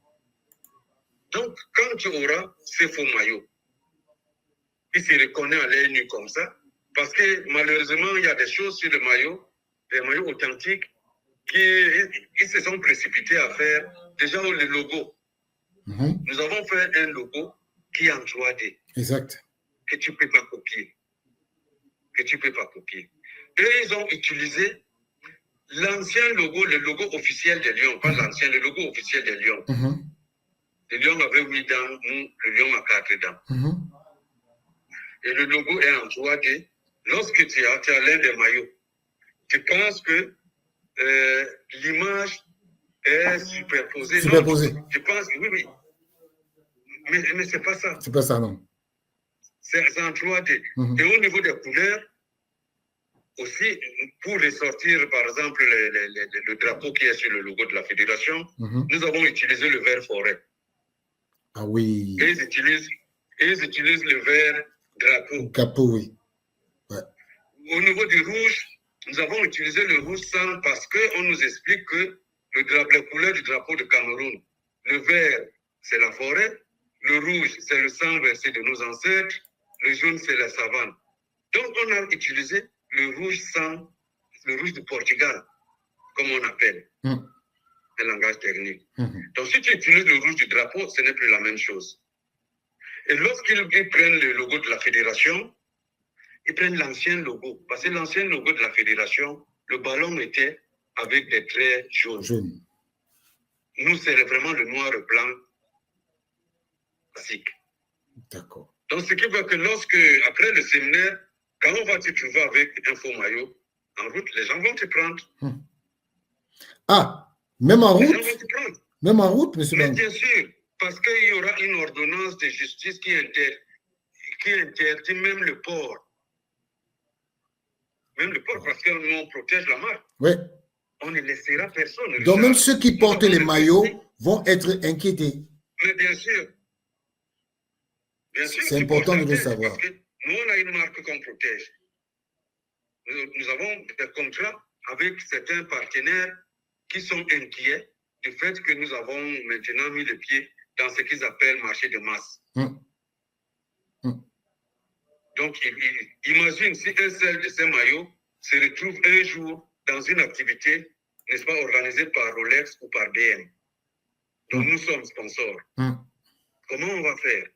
Donc, quand tu auras ces faux maillots, qui se reconnaissent à l'œil nu comme ça, parce que malheureusement, il y a des choses sur les maillots authentiques, qui se sont précipités à faire déjà le logo. Nous avons fait un logo qui est en 3D.
Exact.
Que tu ne peux pas copier. Et ils ont utilisé l'ancien logo, le logo officiel des Lions, pas l'ancien, le logo officiel des Lions. Le lion avait 8 dents, le lion a 4 dents. Et le logo est en 3D. Lorsque tu as l'un des maillots, je pense que l'image est superposée.
Superposée.
Non, je pense que oui. Mais ce n'est pas ça.
C'est pas ça, non.
C'est en 3D. Et au niveau des couleurs, aussi, pour ressortir, par exemple, le drapeau qui est sur le logo de la fédération, nous avons utilisé le vert forêt.
Ah oui.
Et ils utilisent le vert drapeau.
Drapeau, oui. Ouais.
Au niveau du rouge, nous avons utilisé le rouge sang parce qu'on nous explique que les couleurs du drapeau de Cameroun, le vert, c'est la forêt, le rouge, c'est le sang versé de nos ancêtres, le jaune, c'est la savane. Donc, on a utilisé le rouge sang, le rouge du Portugal, comme on appelle, le langage technique. Donc, si tu utilises le rouge du drapeau, ce n'est plus la même chose. Et lorsqu'ils prennent le logo de la fédération, ils prennent l'ancien logo. Parce que l'ancien logo de la fédération, le ballon était avec des traits jaunes. Nous, c'est vraiment le noir et blanc classique.
D'accord.
Donc, ce qui veut que lorsque, après le séminaire, quand on va te trouver avec un faux maillot, en route, les gens vont te prendre.
Ah, même en route?
Les gens vont te prendre.
Même en route, monsieur
Mais bien sûr, parce qu'il y aura une ordonnance de justice qui interdit même le port. Même le port, parce qu'on protège la marque.
Oui.
On ne laissera personne.
Donc, même ceux qui portent les maillots vont être inquiétés.
Mais bien sûr. Bien sûr.
C'est important de le savoir.
Parce que nous, on a une marque qu'on protège. Nous avons des contrats avec certains partenaires qui sont inquiets du fait que nous avons maintenant mis le pied dans ce qu'ils appellent marché de masse. Donc, imagine si un seul de ces maillots se retrouve un jour dans une activité, n'est-ce pas, organisée par Rolex ou par BM. Donc, nous sommes sponsors. Comment on va faire?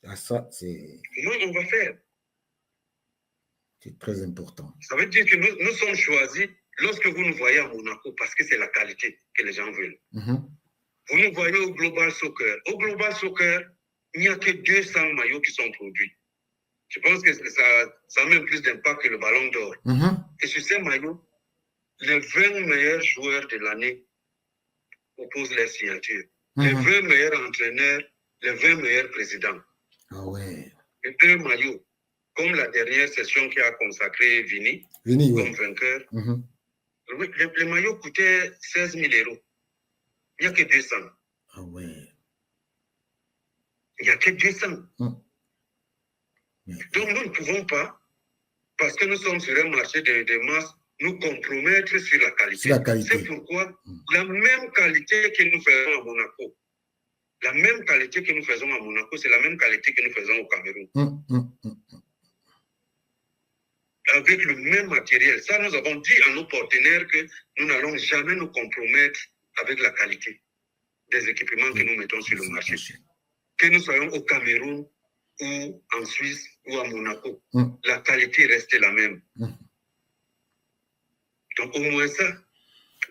Ah, ça, c'est...
Comment on va faire?
C'est très important.
Ça veut dire que nous sommes choisis lorsque vous nous voyez à Monaco, parce que c'est la qualité que les gens veulent. Vous nous voyez au Global Soccer. Au Global Soccer, il n'y a que 200 maillots qui sont produits. Je pense que ça a même plus d'impact que le ballon d'or. Et sur ces maillots, les 20 meilleurs joueurs de l'année proposent leur signature. Les 20 meilleurs entraîneurs, les 20 meilleurs présidents.
Ah ouais.
Et un maillot, comme la dernière session qui a consacré Vini comme vainqueur. Les maillots coûtaient 16 000 €. Il n'y a que 200.
Ah ouais.
Il n'y a que 200. Donc, nous ne pouvons pas, parce que nous sommes sur un marché de masse, nous compromettre sur la qualité. C'est pourquoi la même qualité que nous faisons à Monaco, la même qualité que nous faisons à Monaco, c'est la même qualité que nous faisons au Cameroun. Avec le même matériel. Ça, nous avons dit à nos partenaires que nous n'allons jamais nous compromettre avec la qualité des équipements que nous mettons sur le marché. Que nous soyons au Cameroun ou en Suisse ou à Monaco, la qualité reste la même. Donc au moins ça.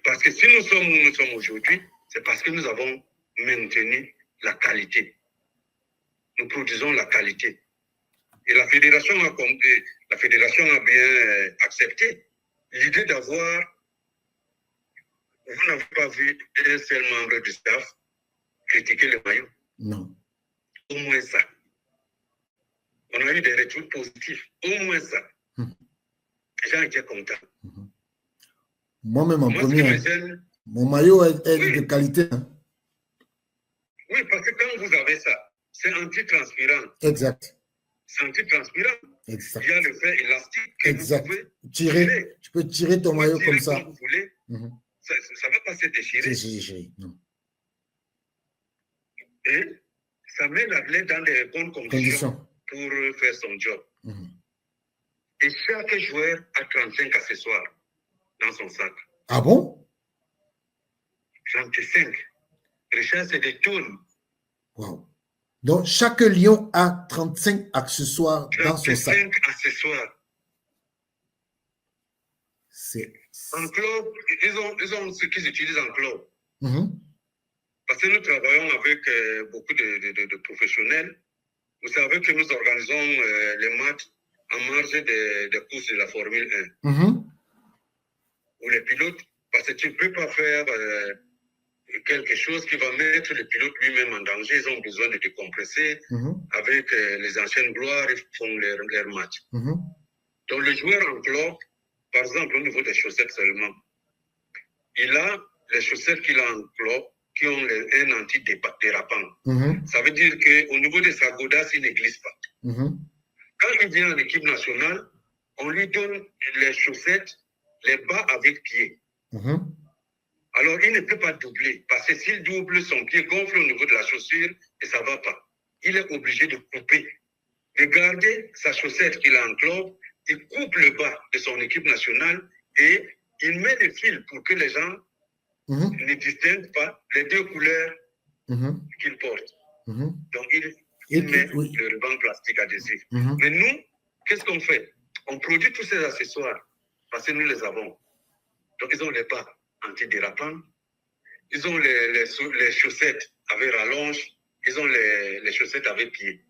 Parce que si nous sommes où nous sommes aujourd'hui, c'est parce que nous avons maintenu la qualité. Nous produisons la qualité. Et la fédération a bien accepté l'idée d'avoir, vous n'avez pas vu un seul membre du staff critiquer le maillot.
Non.
Au moins ça. On a eu des retours positifs. Au moins ça. Les gens étaient contents.
Moi-même en premier, mon maillot est de qualité.
Oui, parce que quand vous avez ça, c'est anti-transpirant.
Exact.
C'est anti-transpirant.
Exact.
Il y a le fait élastique que vous pouvez
tirer. Tu peux tirer ton maillot comme ça.
Comme vous voulez. Ça ne va pas se déchirer.
C'est déchiré. Non.
Et ça met l'athlète dans les bonnes conditions pour faire son job. Et chaque joueur a 35 accessoires dans son sac.
Ah bon?
35. Richard, c'est des tonnes.
Wow. Donc, chaque lion a 35 accessoires dans son sac.
35 accessoires. En club, ils ont ce qu'ils utilisent en club. Parce que nous travaillons avec beaucoup de professionnels. Vous savez que nous organisons les matchs en marge des courses de la Formule 1. Où les pilotes, parce que tu ne peux pas faire quelque chose qui va mettre le pilote lui-même en danger. Ils ont besoin de décompresser. Avec les anciennes gloires, ils font leur match. Donc le joueur en club, par exemple au niveau des chaussettes seulement, il a les chaussettes qu'il a en club qui ont un antidérapant. Ça veut dire qu'au niveau de sa godasse, il ne glisse pas. Quand il vient en équipe nationale, on lui donne les chaussettes, les bas avec pied. Alors, il ne peut pas doubler, parce que s'il double, son pied gonfle au niveau de la chaussure et ça ne va pas. Il est obligé de couper, de garder sa chaussette qu'il a en club, il coupe le bas de son équipe nationale et il met le fil pour que les gens ne distinguent pas les deux couleurs qu'il porte. Donc, il met le ruban plastique adhésif. Mais nous, qu'est-ce qu'on fait? On produit tous ces accessoires parce que nous les avons. Donc, ils ont les bas antidérapants, ils ont les chaussettes avec rallonge, ils ont les chaussettes avec pied.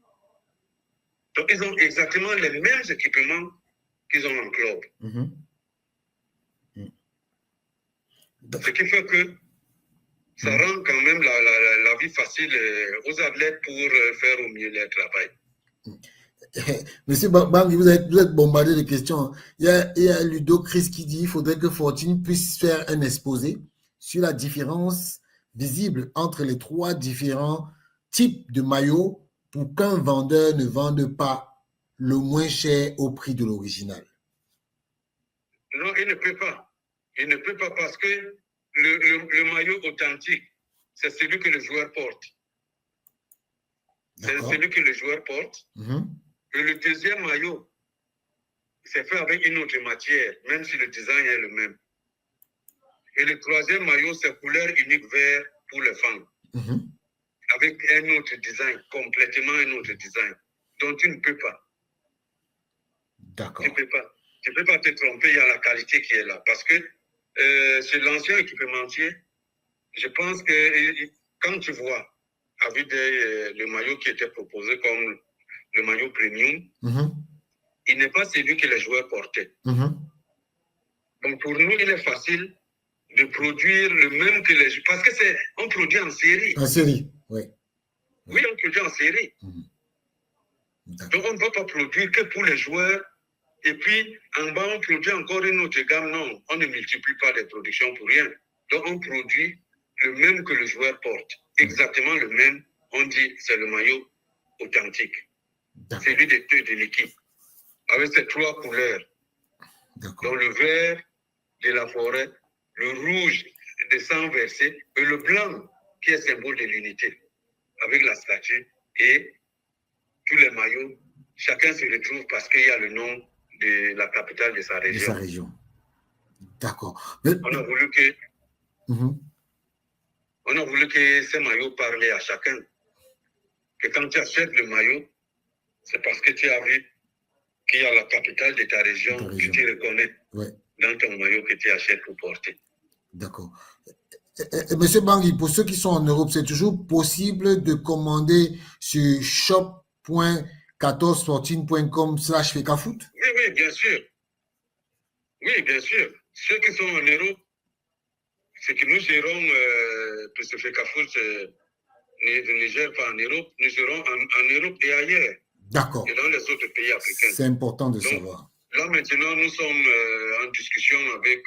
Donc, ils ont exactement les mêmes équipements qu'ils ont en club. Ce qui fait que ça rend quand même la vie facile aux athlètes pour faire au mieux leur travail.
Monsieur Bangui, vous êtes bombardé de questions. Il y a Ludo Chris qui dit qu'il faudrait que Fortune puisse faire un exposé sur la différence visible entre les 3 différents types de maillots pour qu'un vendeur ne vende pas le moins cher au prix de l'original.
Non, il ne peut pas. Il ne peut pas parce que le maillot authentique, c'est celui que le joueur porte. C'est celui que le joueur porte. Et le deuxième maillot, c'est fait avec une autre matière, même si le design est le même. Et le troisième maillot, c'est couleur unique vert pour les femmes. Avec un autre design, complètement un autre design. Donc tu ne peux pas.
D'accord.
Tu ne peux pas. Tu ne peux pas te tromper, il y a la qualité qui est là. Parce que c'est l'ancien équipementier. Je pense que quand tu vois, avec le maillot qui était proposé comme le maillot premium, il n'est pas celui que les joueurs portaient. Donc pour nous, il est facile de produire le même que les joueurs. Parce que on produit en série.
En série, oui.
Oui, on produit en série. Donc on ne va pas produire que pour les joueurs. Et puis, en bas, on produit encore une autre gamme. Non, on ne multiplie pas les productions pour rien. Donc on produit le même que le joueur porte. Exactement le même. On dit c'est le maillot authentique. C'est lui de l'équipe. Avec ces 3 couleurs. Donc le vert de la forêt, le rouge de sang versé et le blanc qui est symbole de l'unité. Avec la statue et tous les maillots, chacun se retrouve parce qu'il y a le nom de la capitale de sa région.
De sa région. D'accord.
On a voulu que on a voulu que ces maillots parlent à chacun. Que quand tu achètes le maillot, c'est parce que tu as vu qu'il y a la capitale de ta région, que tu reconnais dans ton maillot que tu achètes pour porter.
D'accord. Monsieur Bangui, pour ceux qui sont en Europe, c'est toujours possible de commander sur shop.1414.com/fecafoot?
Oui, bien sûr. Oui, bien sûr. Ceux qui sont en Europe, c'est que nous gérons, parce que Fecafoot ne gère pas en Europe, nous gérons en Europe et ailleurs.
D'accord.
Et dans les autres pays africains.
C'est important de savoir.
Là, maintenant, nous sommes en discussion avec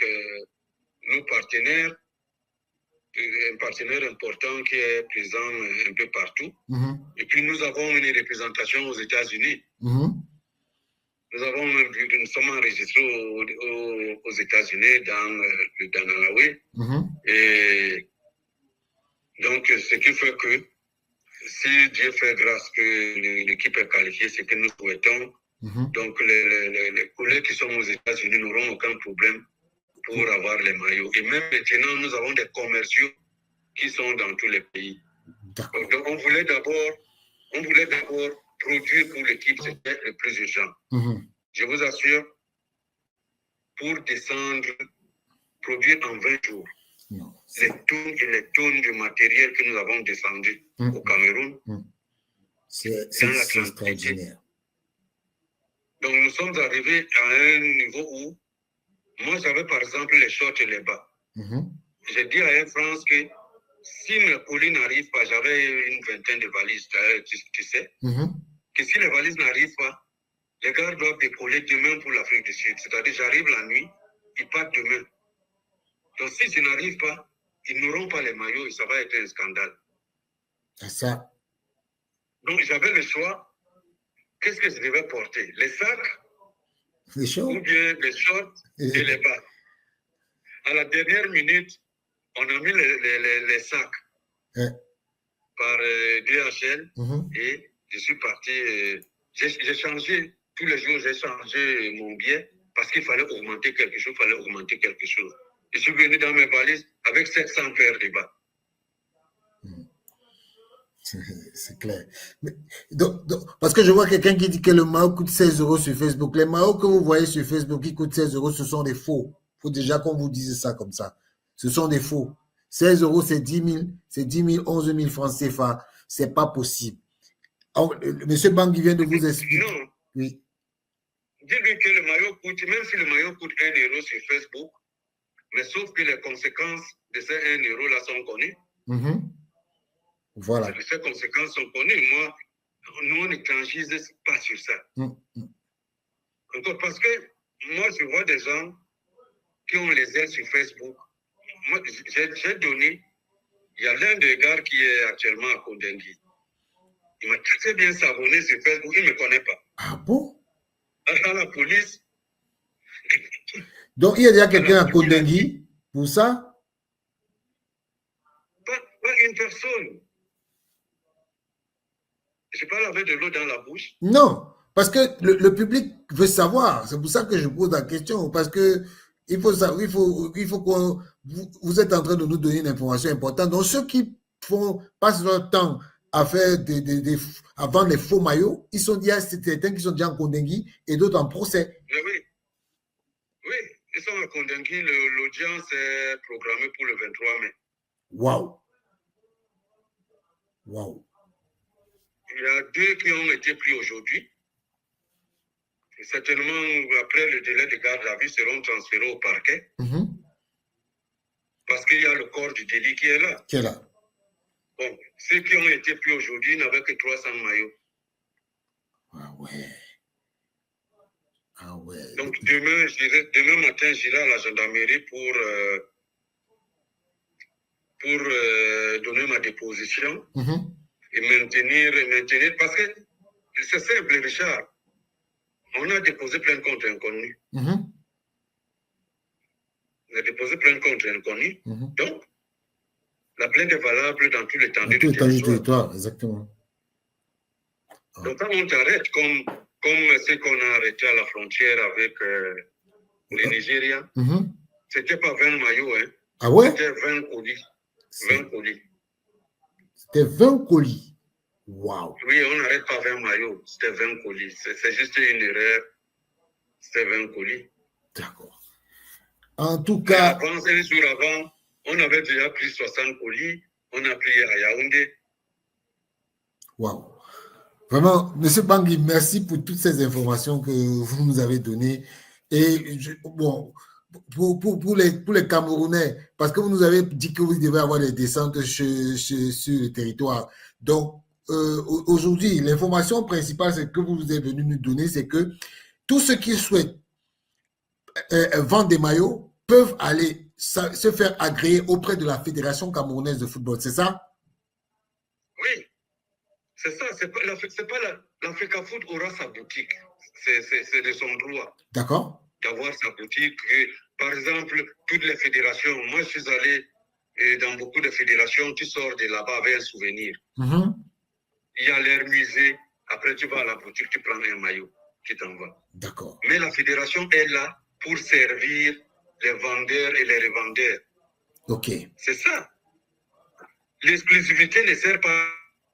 nos partenaires, un partenaire important qui est présent un peu partout. Et puis, nous avons une représentation aux États-Unis. Nous sommes enregistrés aux États-Unis, dans le Danalawe. Et donc, ce qui fait que si Dieu fait grâce que l'équipe est qualifiée, c'est que nous souhaitons. Donc, les collègues qui sont aux États-Unis n'auront aucun problème pour avoir les maillots. Et même maintenant, nous avons des commerciaux qui sont dans tous les pays. Donc, on voulait d'abord produire pour l'équipe, c'était le plus urgent. Je vous assure, pour descendre, produire en 20 jours, les tonnes et les tonnes de matériel que nous avons descendu au Cameroun,
c'est extraordinaire.
Donc, nous sommes arrivés à un niveau où, moi, j'avais par exemple les shorts et les bas. J'ai dit à Air France que si mes colis n'arrivent pas, j'avais une vingtaine de valises, tu sais, que si les valises n'arrivent pas, les gars doivent décoller demain pour l'Afrique du Sud. C'est-à-dire, j'arrive la nuit, ils partent demain. Donc, si je n'arrive pas, ils n'auront pas les maillots et ça va être un scandale.
C'est ça.
Donc, j'avais le choix. Qu'est-ce que je devais porter? Les sacs ou bien les shorts et les bas. À la dernière minute, on a mis les sacs par DHL et je suis parti. J'ai changé, tous les jours, j'ai changé mon billet parce qu'il fallait augmenter quelque chose. Je suis venu dans mes valises avec 700 paires de bas.
C'est clair. Mais, parce que je vois quelqu'un qui dit que le maillot coûte 16 € sur Facebook. Les maillots que vous voyez sur Facebook qui coûtent 16 €, ce sont des faux. Il faut déjà qu'on vous dise ça comme ça. Ce sont des faux. 16 €, c'est 10 000, 11 000 francs CFA. C'est pas possible. Alors, Monsieur Bangui vient de vous expliquer.
Non.
Oui.
Dis-lui que le maillot coûte, même si le maillot coûte 1 € sur Facebook, mais sauf que les conséquences de ces 1 € là sont connues.
Voilà.
Ces conséquences sont connues. Moi, nous, on ne transige pas sur ça. Encore parce que moi, je vois des gens qui ont les ailes sur Facebook. Moi, j'ai donné, il y a l'un des gars qui est actuellement à Kondengui. Il m'a très bien s'abonner sur Facebook, il ne me connaît pas.
Ah bon?
À la police.
Donc, il y a déjà quelqu'un à Kondengui pour ça?
Pas une personne. Je parle avec de l'eau dans la bouche.
Non, parce que le public veut savoir. C'est pour ça que je pose la question. Parce que il faut que vous êtes en train de nous donner une information importante. Donc, ceux qui passent leur temps à faire à vendre les faux maillots, il y a certains qui sont déjà en Kondengui et d'autres en procès.
Oui, ils sont à Kondengui. L'audience est programmée pour le 23 mai.
Waouh.
Il y a 2 qui ont été pris aujourd'hui. Et certainement, après le délai de garde à vue, seront transférés au parquet. Parce qu'il y a le corps du délit qui est là. Bon, ceux qui ont été pris aujourd'hui n'avaient que 300 maillots.
Ah ouais.
Donc demain matin, j'irai à la gendarmerie pour donner ma déposition et maintenir, parce que c'est simple, Richard. On a déposé plainte contre inconnu. On a déposé plainte contre inconnu. Donc, la plainte est valable dans tout l'étendue du territoire.
Exactement.
Donc, quand on t'arrête, comme ce qu'on a arrêté à la frontière avec le Nigeria, c'était pas 20 maillots. Hein.
Ah ouais?
C'était 20 colis. 20 colis.
C'était 20 colis. Wow.
Oui, on n'arrête pas 20 maillots. C'était 20 colis. C'est juste une erreur. C'était 20 colis.
D'accord. En tout cas.
Un jour avant, on avait déjà pris 60 colis. On a pris à Yaoundé.
Waouh. Vraiment, M. Bangui, merci pour toutes ces informations que vous nous avez données. Et bon, pour les Camerounais, parce que vous nous avez dit que vous devez avoir des descentes sur le territoire. Donc, aujourd'hui, l'information principale que vous êtes venu nous donner, c'est que tous ceux qui souhaitent vendre des maillots peuvent aller se faire agréer auprès de la Fédération camerounaise de football, c'est ça?
Oui, c'est ça. C'est pas l'Africa Foot aura sa boutique. C'est de son droit.
D'accord.
D'avoir sa boutique. Par exemple, toutes les fédérations. Moi, je suis allé dans beaucoup de fédérations. Tu sors de là-bas avec un souvenir. Il y a leur musée. Après, tu vas à la boutique, tu prends un maillot. Tu t'en vas.
D'accord.
Mais la fédération est là pour servir les vendeurs et les revendeurs.
OK.
C'est ça. L'exclusivité ne sert pas à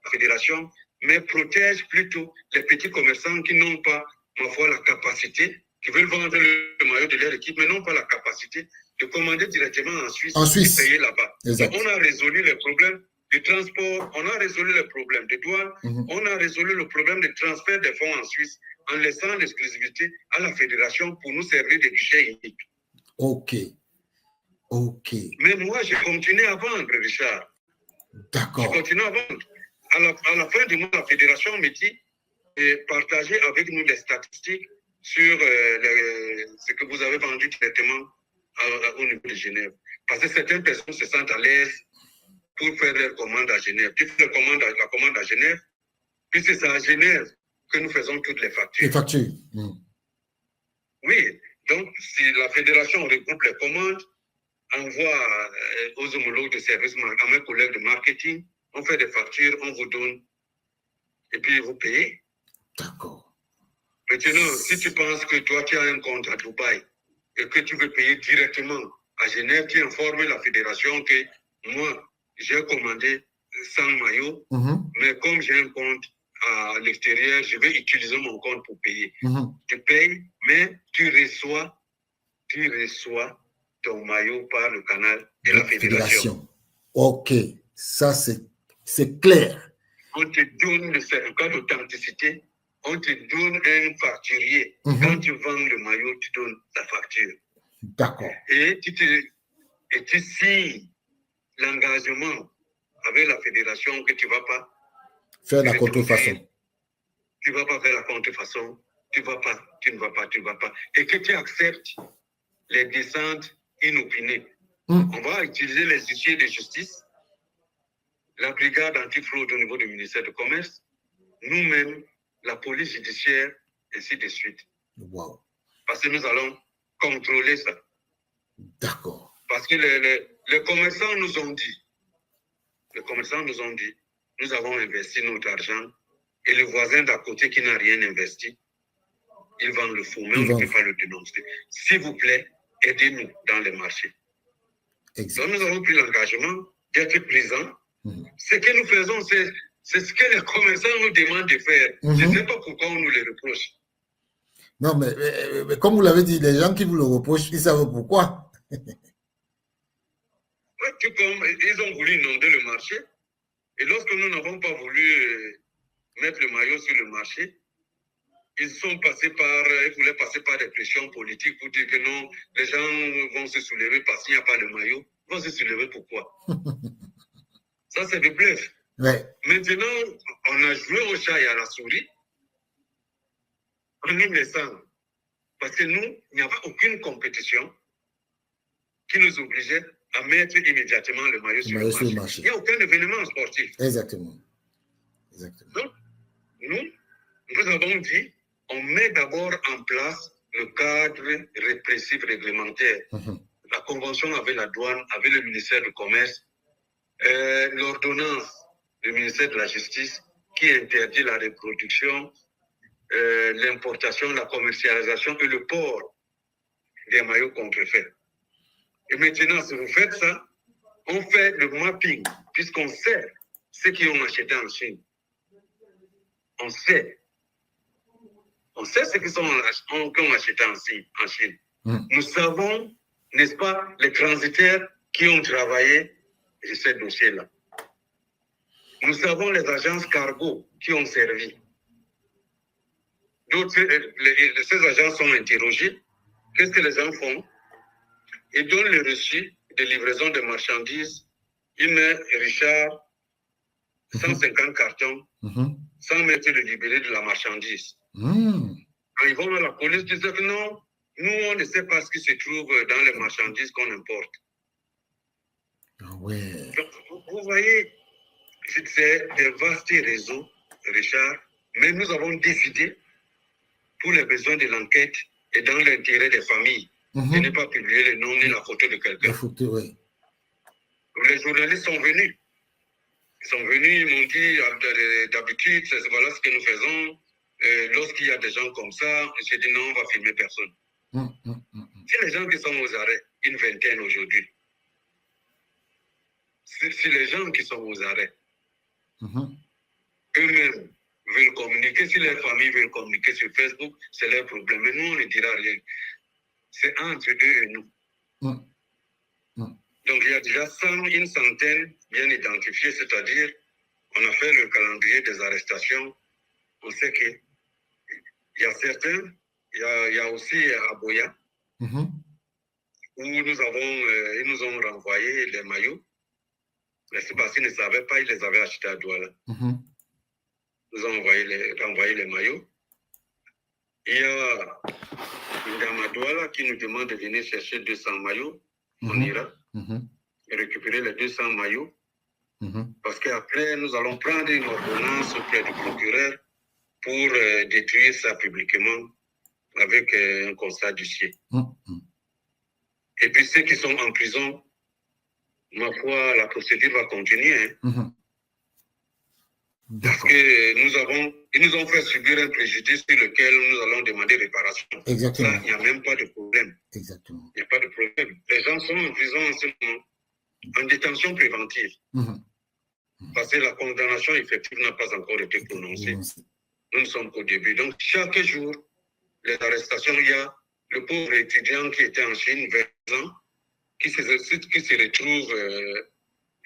la fédération, mais protège plutôt les petits commerçants qui n'ont pas, ma foi, la capacité, qui veulent vendre le maillot de leur équipe, mais n'ont pas la capacité de commander directement en Suisse. Et payer là-bas. On a résolu les problèmes de transport, on a résolu les problèmes de douane, on a résolu le problème de transfert des fonds en Suisse en laissant l'exclusivité à la fédération pour nous servir de guichet unique.
Ok.
Mais moi, j'ai continué à vendre, Richard.
D'accord.
Je continue à vendre. À la fin du mois, la fédération me dit partagez avec nous les statistiques sur ce que vous avez vendu directement au niveau de Genève. Parce que certaines personnes se sentent à l'aise pour faire leurs commandes à Genève. Tu fais la commande à Genève, puis c'est à Genève que nous faisons toutes les factures.
Les factures.
Oui, donc si la fédération regroupe les commandes, envoie aux homologues de service, à mes collègues de marketing, on fait des factures, on vous donne, et puis vous payez.
D'accord.
Maintenant, si tu penses que toi, tu as un compte à Dubaï et que tu veux payer directement à Genève, tu informes la fédération que moi, j'ai commandé 100 maillots, mais comme j'ai un compte à l'extérieur, je vais utiliser mon compte pour payer. Tu payes, mais tu reçois ton maillot par le canal de la fédération.
Ok, ça c'est clair.
On te donne le certificat d'authenticité, on te donne un facturier. Quand tu vends le maillot, tu donnes ta facture.
D'accord.
Et tu signes l'engagement avec la fédération que tu ne vas pas
faire la contrefaçon.
Tu ne vas pas faire la contrefaçon. Tu ne vas pas. Et que tu acceptes les descentes inopinées. On va utiliser les huissiers de justice, la brigade antifraude au niveau du ministère du Commerce, nous-mêmes, la police judiciaire, ainsi de suite.
Wow.
Parce que nous allons contrôler ça.
D'accord.
Parce que les commerçants nous ont dit, nous avons investi notre argent et le voisin d'à côté qui n'a rien investi, il vend le faux, mais on ne peut pas le dénoncer. S'il vous plaît, aidez-nous dans les marchés. Donc nous avons pris l'engagement d'être présents. Ce que nous faisons, c'est ce que les commerçants nous demandent de faire. Je ne sais pas pourquoi on nous le reproche.
Non, mais comme vous l'avez dit, les gens qui vous le reprochent, ils savent pourquoi.
Tout comme ils ont voulu inonder le marché, et lorsque nous n'avons pas voulu mettre le maillot sur le marché, ils voulaient passer par des pressions politiques pour dire que non, les gens vont se soulever parce qu'il n'y a pas le maillot. Ils vont se soulever pourquoi? Ça, c'est du bluff.
Ouais.
Maintenant, on a joué au chat et à la souris en nous laissant. Parce que nous, il n'y avait aucune compétition qui nous obligeait à mettre immédiatement le maillot sur le marché. Il n'y a aucun événement sportif.
Exactement.
Donc, nous avons dit, on met d'abord en place le cadre répressif réglementaire. La convention avec la douane, avec le ministère du Commerce, l'ordonnance du ministère de la Justice qui interdit la reproduction, l'importation, la commercialisation et le port des maillots contrefaits. Et maintenant, si vous faites ça, on fait le mapping, puisqu'on sait ceux qui ont acheté en Chine. On sait ceux qui ont acheté en Chine. Nous savons, n'est-ce pas, les transitaires qui ont travaillé sur ce dossier-là. Nous savons les agences cargo qui ont servi. Ces agents sont interrogés. Qu'est-ce que les gens font? Ils donnent le reçu de livraison de marchandises. Ils mettent, Richard, 150 cartons, sans mettre le libellé de la marchandise. Quand ils vont à la police, ils disent que non, nous, on ne sait pas ce qui se trouve dans les marchandises qu'on importe.
Ouais.
Donc, vous voyez, c'est des vastes réseaux, Richard, mais nous avons décidé, pour les besoins de l'enquête et dans l'intérêt des familles, de ne pas publier le nom ni la photo de quelqu'un.
La photo, oui.
Les journalistes sont venus. Ils sont venus, ils m'ont dit, d'habitude, voilà ce que nous faisons. Lorsqu'il y a des gens comme ça, j'ai dit non, on va filmer personne. Si les gens qui sont aux arrêts, une vingtaine aujourd'hui, si les gens qui sont aux arrêts, eux-mêmes veulent communiquer, si leurs familles veulent communiquer sur Facebook, c'est leur problème. Mais nous, on ne dira rien. C'est entre eux et nous. Donc, il y a déjà une centaine bien identifiées, c'est-à-dire, on a fait le calendrier des arrestations. On sait que Il y a certains, il y a aussi Aboya, où ils nous ont renvoyé les maillots. Mais c'est parce qu'ils ne savaient pas, ils les avaient achetés à Douala. Ils nous ont renvoyé les maillots. Il y a une dame à Douala qui nous demande de venir chercher 200 maillots. On ira et récupérer les 200 maillots. Parce qu'après, nous allons prendre une ordonnance auprès du procureur pour détruire ça publiquement avec un constat d'huissier. Et puis ceux qui sont en prison, ma foi, la procédure va continuer. Parce qu'ils nous ont fait subir un préjudice sur lequel nous allons demander réparation.
Exactement.
Ça, il n'y a même pas de problème.
Exactement.
Il n'y a pas de problème. Les gens sont en prison en ce moment, en détention préventive. Parce que la condamnation effective n'a pas encore été prononcée. Nous ne sommes qu'au début. Donc, chaque jour, les arrestations, il y a le pauvre étudiant qui était en Chine, 20 ans, qui se retrouve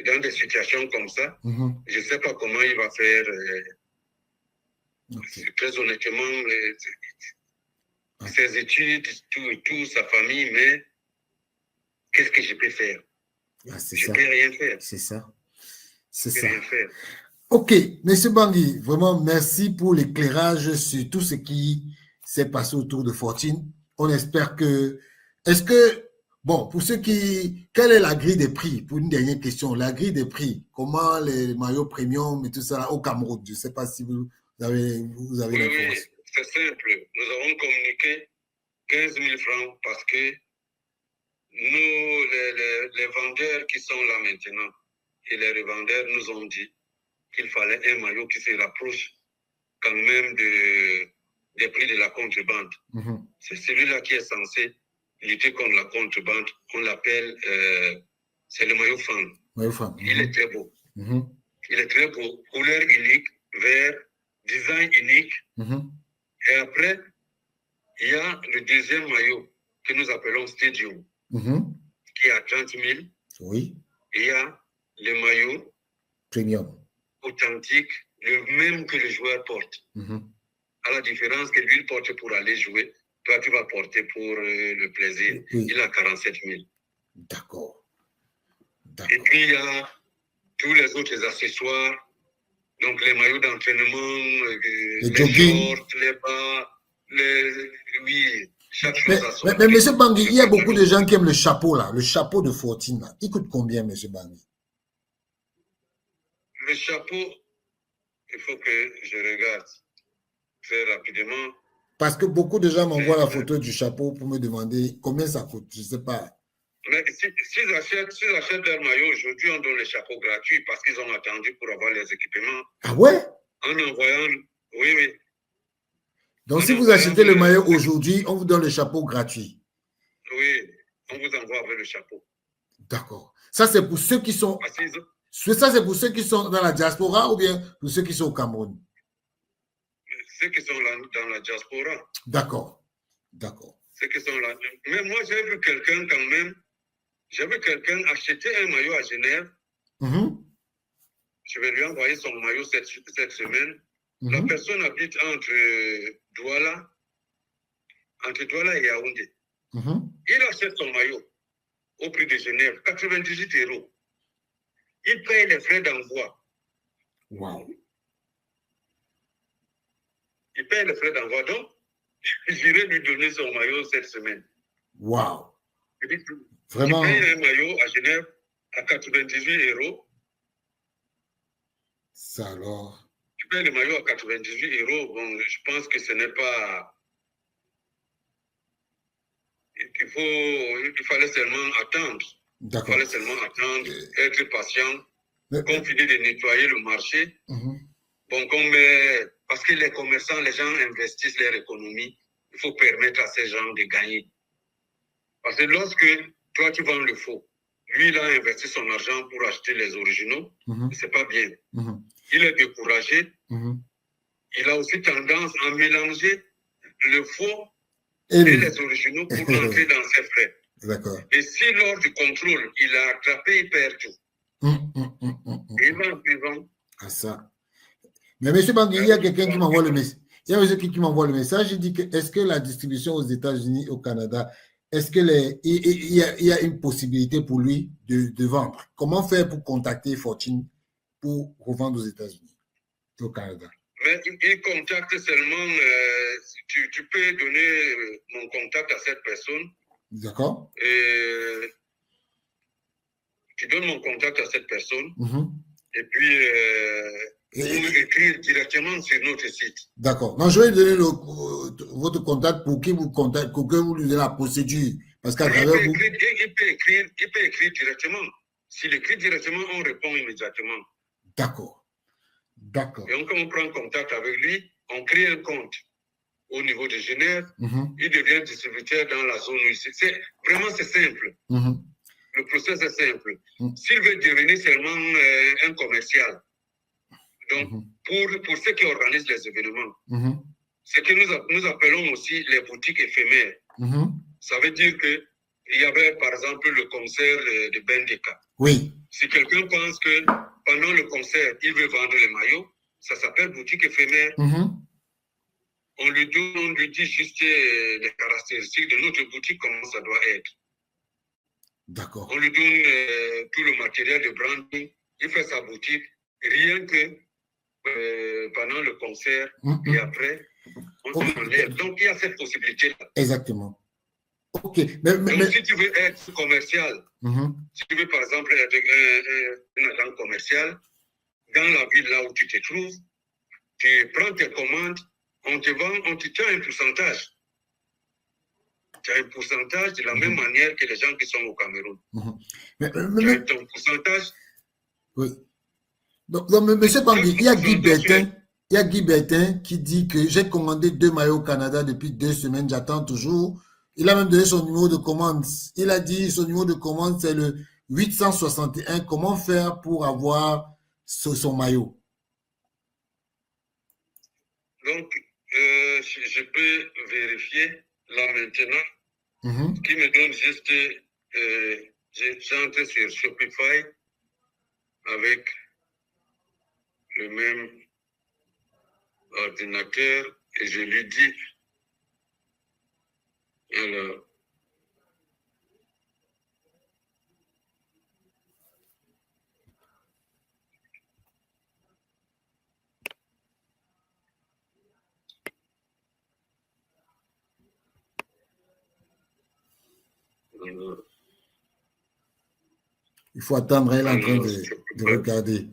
dans des situations comme ça. Je ne sais pas comment il va faire. Très honnêtement, ses études, tout, sa famille, mais qu'est-ce que je peux faire? Je ne peux rien faire.
C'est ça.
C'est ça. Rien faire.
Ok, M. Bangui, vraiment merci pour l'éclairage sur tout ce qui s'est passé autour de Fortine. On espère que... Est-ce que... Bon, pour ceux qui... Quelle est la grille des prix? Pour une dernière question, la grille des prix. Comment les maillots premium et tout ça là, au Cameroun? Je ne sais pas si vous avez l'information.
Oui, c'est simple. Nous avons communiqué 15 000 francs parce que nous, les vendeurs qui sont là maintenant et les revendeurs nous ont dit qu'il fallait un maillot qui se rapproche quand même des prix de la contrebande. C'est celui-là qui est censé lutter contre la contrebande. On l'appelle, c'est le maillot fan. Il est très beau. Il est très beau. Couleur unique, vert, design unique. Et après, il y a le deuxième maillot que nous appelons Stadium, qui est à 30 000.
Oui.
Et il y a le maillot
premium,
authentique, le même que le joueur porte. À la différence que lui porte pour aller jouer, toi tu vas porter pour le plaisir. Il a 47 000.
D'accord.
Et puis il y a tous les autres accessoires, donc les maillots d'entraînement, les shorts, les bas, oui, chaque chose à son
mais M. Bangui, il y a beaucoup de gens qui aiment le chapeau là, le chapeau de Fortine là. Il coûte combien, M. Bangui?
Le chapeau, il faut que je regarde très rapidement.
Parce que beaucoup de gens m'envoient la photo du chapeau pour me demander combien ça coûte. Je ne sais pas.
Mais s'ils achètent leur maillot aujourd'hui, on donne les chapeaux gratuits parce qu'ils ont attendu pour avoir les équipements.
Ah ouais?
En envoyant, oui.
Donc si vous achetez le maillot aujourd'hui, on vous donne le chapeau gratuit.
Oui, on vous envoie avec le chapeau.
D'accord. Ça, c'est pour ceux qui sont... Ça, c'est pour ceux qui sont dans la diaspora ou bien pour ceux qui sont au Cameroun?
Ceux qui sont là, dans la diaspora.
D'accord.
Ceux qui sont là. Mais moi, j'ai vu quelqu'un quand même. J'ai vu quelqu'un acheter un maillot à Genève. Je vais lui envoyer son maillot cette semaine. La personne habite entre Douala et Yaoundé. Il achète son maillot au prix de Genève, 98 €. Il paye les frais d'envoi.
Wow.
Il paye les frais d'envoi. Donc, j'irai lui donner son maillot cette semaine.
Wow.
Vraiment. Il paye un maillot à Genève à 98 €.
Ça alors.
Tu payes le maillot à 98 €. Bon, je pense que ce n'est pas... Il fallait seulement attendre.
D'accord.
Il fallait seulement attendre, être patient, continuer de nettoyer le marché. Bon, parce que les commerçants, les gens investissent leur économie, il faut permettre à ces gens de gagner. Parce que lorsque toi, tu vends le faux, lui, il a investi son argent pour acheter les originaux, c'est pas bien. Il est découragé. Il a aussi tendance à mélanger le faux et les originaux pour entrer dans ses frais.
D'accord.
Et si lors du contrôle, il a attrapé, il perd tout. Et il va en prison.
Ah ça. Mais M. Bangui, il y a quelqu'un qui m'envoie le message. Il y a un monsieur qui m'envoie le message, il dit que est-ce que la distribution aux États-Unis, au Canada, est-ce que il y a une possibilité pour lui de vendre? Comment faire pour contacter Fortune pour revendre aux États-Unis et au Canada?
Mais il contacte seulement, tu peux donner mon contact à cette personne.
D'accord.
Tu donnes mon contact à cette personne.
Mm-hmm.
Et puis, vous écrire directement sur notre site.
D'accord. Donc, je vais donner votre contact pour qu'il vous contacte, pour que vous lui donnez la procédure. Parce qu'à travers vous.
Il peut écrire directement. S'il écrit directement, on répond immédiatement.
D'accord. D'accord.
Et quand on prend contact avec lui, on crée un compte au niveau de Genève. Mm-hmm. Il devient distributeur dans la zone où vraiment, c'est simple. Mm-hmm. Le process est simple. Mm-hmm. S'il veut devenir seulement un commercial, donc pour ceux qui organisent les événements, ce que nous appelons aussi les boutiques éphémères. Ça veut dire qu'il y avait par exemple le concert de Bendeka.
Oui.
Si quelqu'un pense que pendant le concert, il veut vendre les maillots, ça s'appelle boutique éphémère. On lui dit juste les caractéristiques de notre boutique, comment ça doit être.
D'accord.
On lui donne tout le matériel de branding, il fait sa boutique, rien que pendant le concert et après, on s'enlève. Donc, il y a cette possibilité-là.
Exactement. OK.
Donc, si tu veux être commercial, si tu veux, par exemple, être un agent commercial, dans la ville là où tu te trouves, tu prends tes commandes, on te vend, on te tient un pourcentage. Tu as un pourcentage de la même manière que les gens qui sont au Cameroun. Tu as ton pourcentage.
Oui. Donc, monsieur Bangui, il y a Guy Bertin qui dit que j'ai commandé 2 maillots au Canada depuis 2 semaines, j'attends toujours. Il a même donné son numéro de commande. Il a dit son numéro de commande, c'est le 861. Comment faire pour avoir son maillot?
Donc, je peux vérifier là maintenant. Qui me donne juste, j'entre sur Shopify avec le même ordinateur et je lui dis, alors,
il faut attendre, elle est en train de regarder.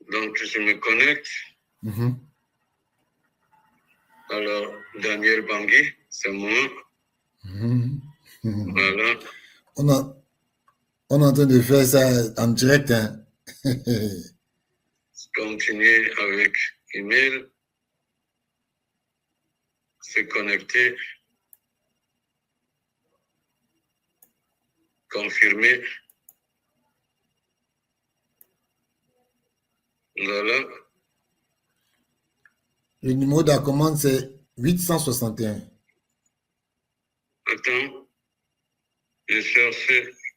Donc, je me connecte. Alors, Daniel Bangui, c'est moi. Voilà.
On est en train de faire ça en direct. Hein.
Continuer avec email. Se connecter. Confirmer. Voilà.
Le numéro de la commande, c'est 861.
Attends. Je cherche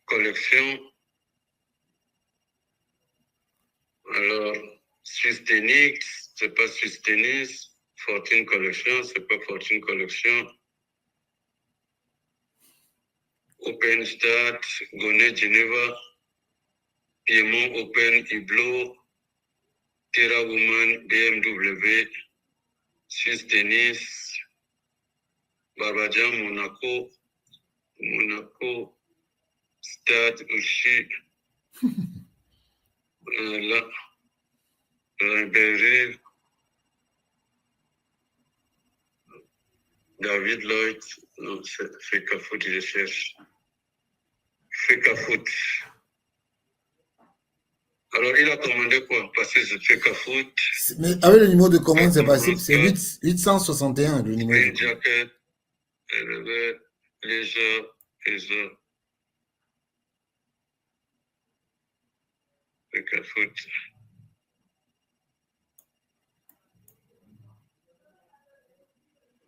collection. Alors, Sustenix, c'est pas Sustenix. Fortune Collection, c'est pas Fortune Collection. Open Start, Gonet Geneva, Piedmont Open Hublot, Terra Woman, BMW, Suisse Tennis, Barbadian Monaco, Stade Uchi, là, Rimbaud, David Lloyd, non, c'est Fekafoot, je cherche. Fekafoot. Alors, il a commandé quoi? Parce que c'est Fekafoot.
Mais avec le numéro de commande, c'est possible. C'est 861, le numéro de commande.
Jacket, léger. Fekafoot.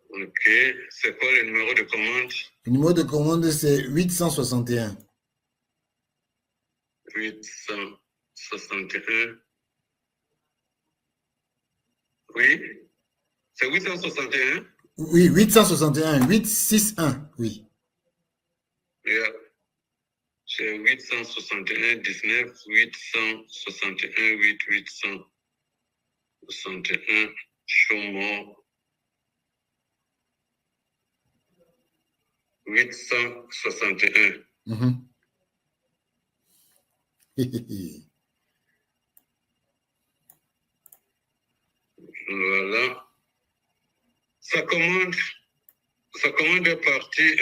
Ok, c'est quoi le numéro de commande?
Le numéro de commande, c'est 861.
861. Oui, c'est 861.
Oui, 861, 861, oui.
Yeah. C'est 861, 19, 861, 861, Chaumont, 861. Voilà. Sa commande est partie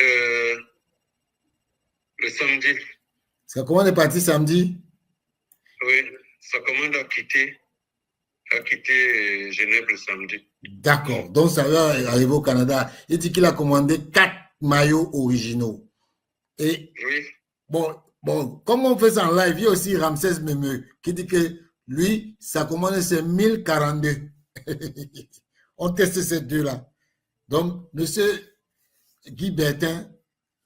le samedi.
Sa commande est partie samedi?
Oui, sa commande a quitté Genève le samedi.
D'accord. Donc, ça va arriver au Canada. Il dit qu'il a commandé 4 maillots originaux. Et
oui.
Bon, comme on fait ça en live, il y a aussi Ramsès Memeux qui dit que lui, sa commande c'est 1042. On teste ces deux-là. Donc, monsieur Guy Bertin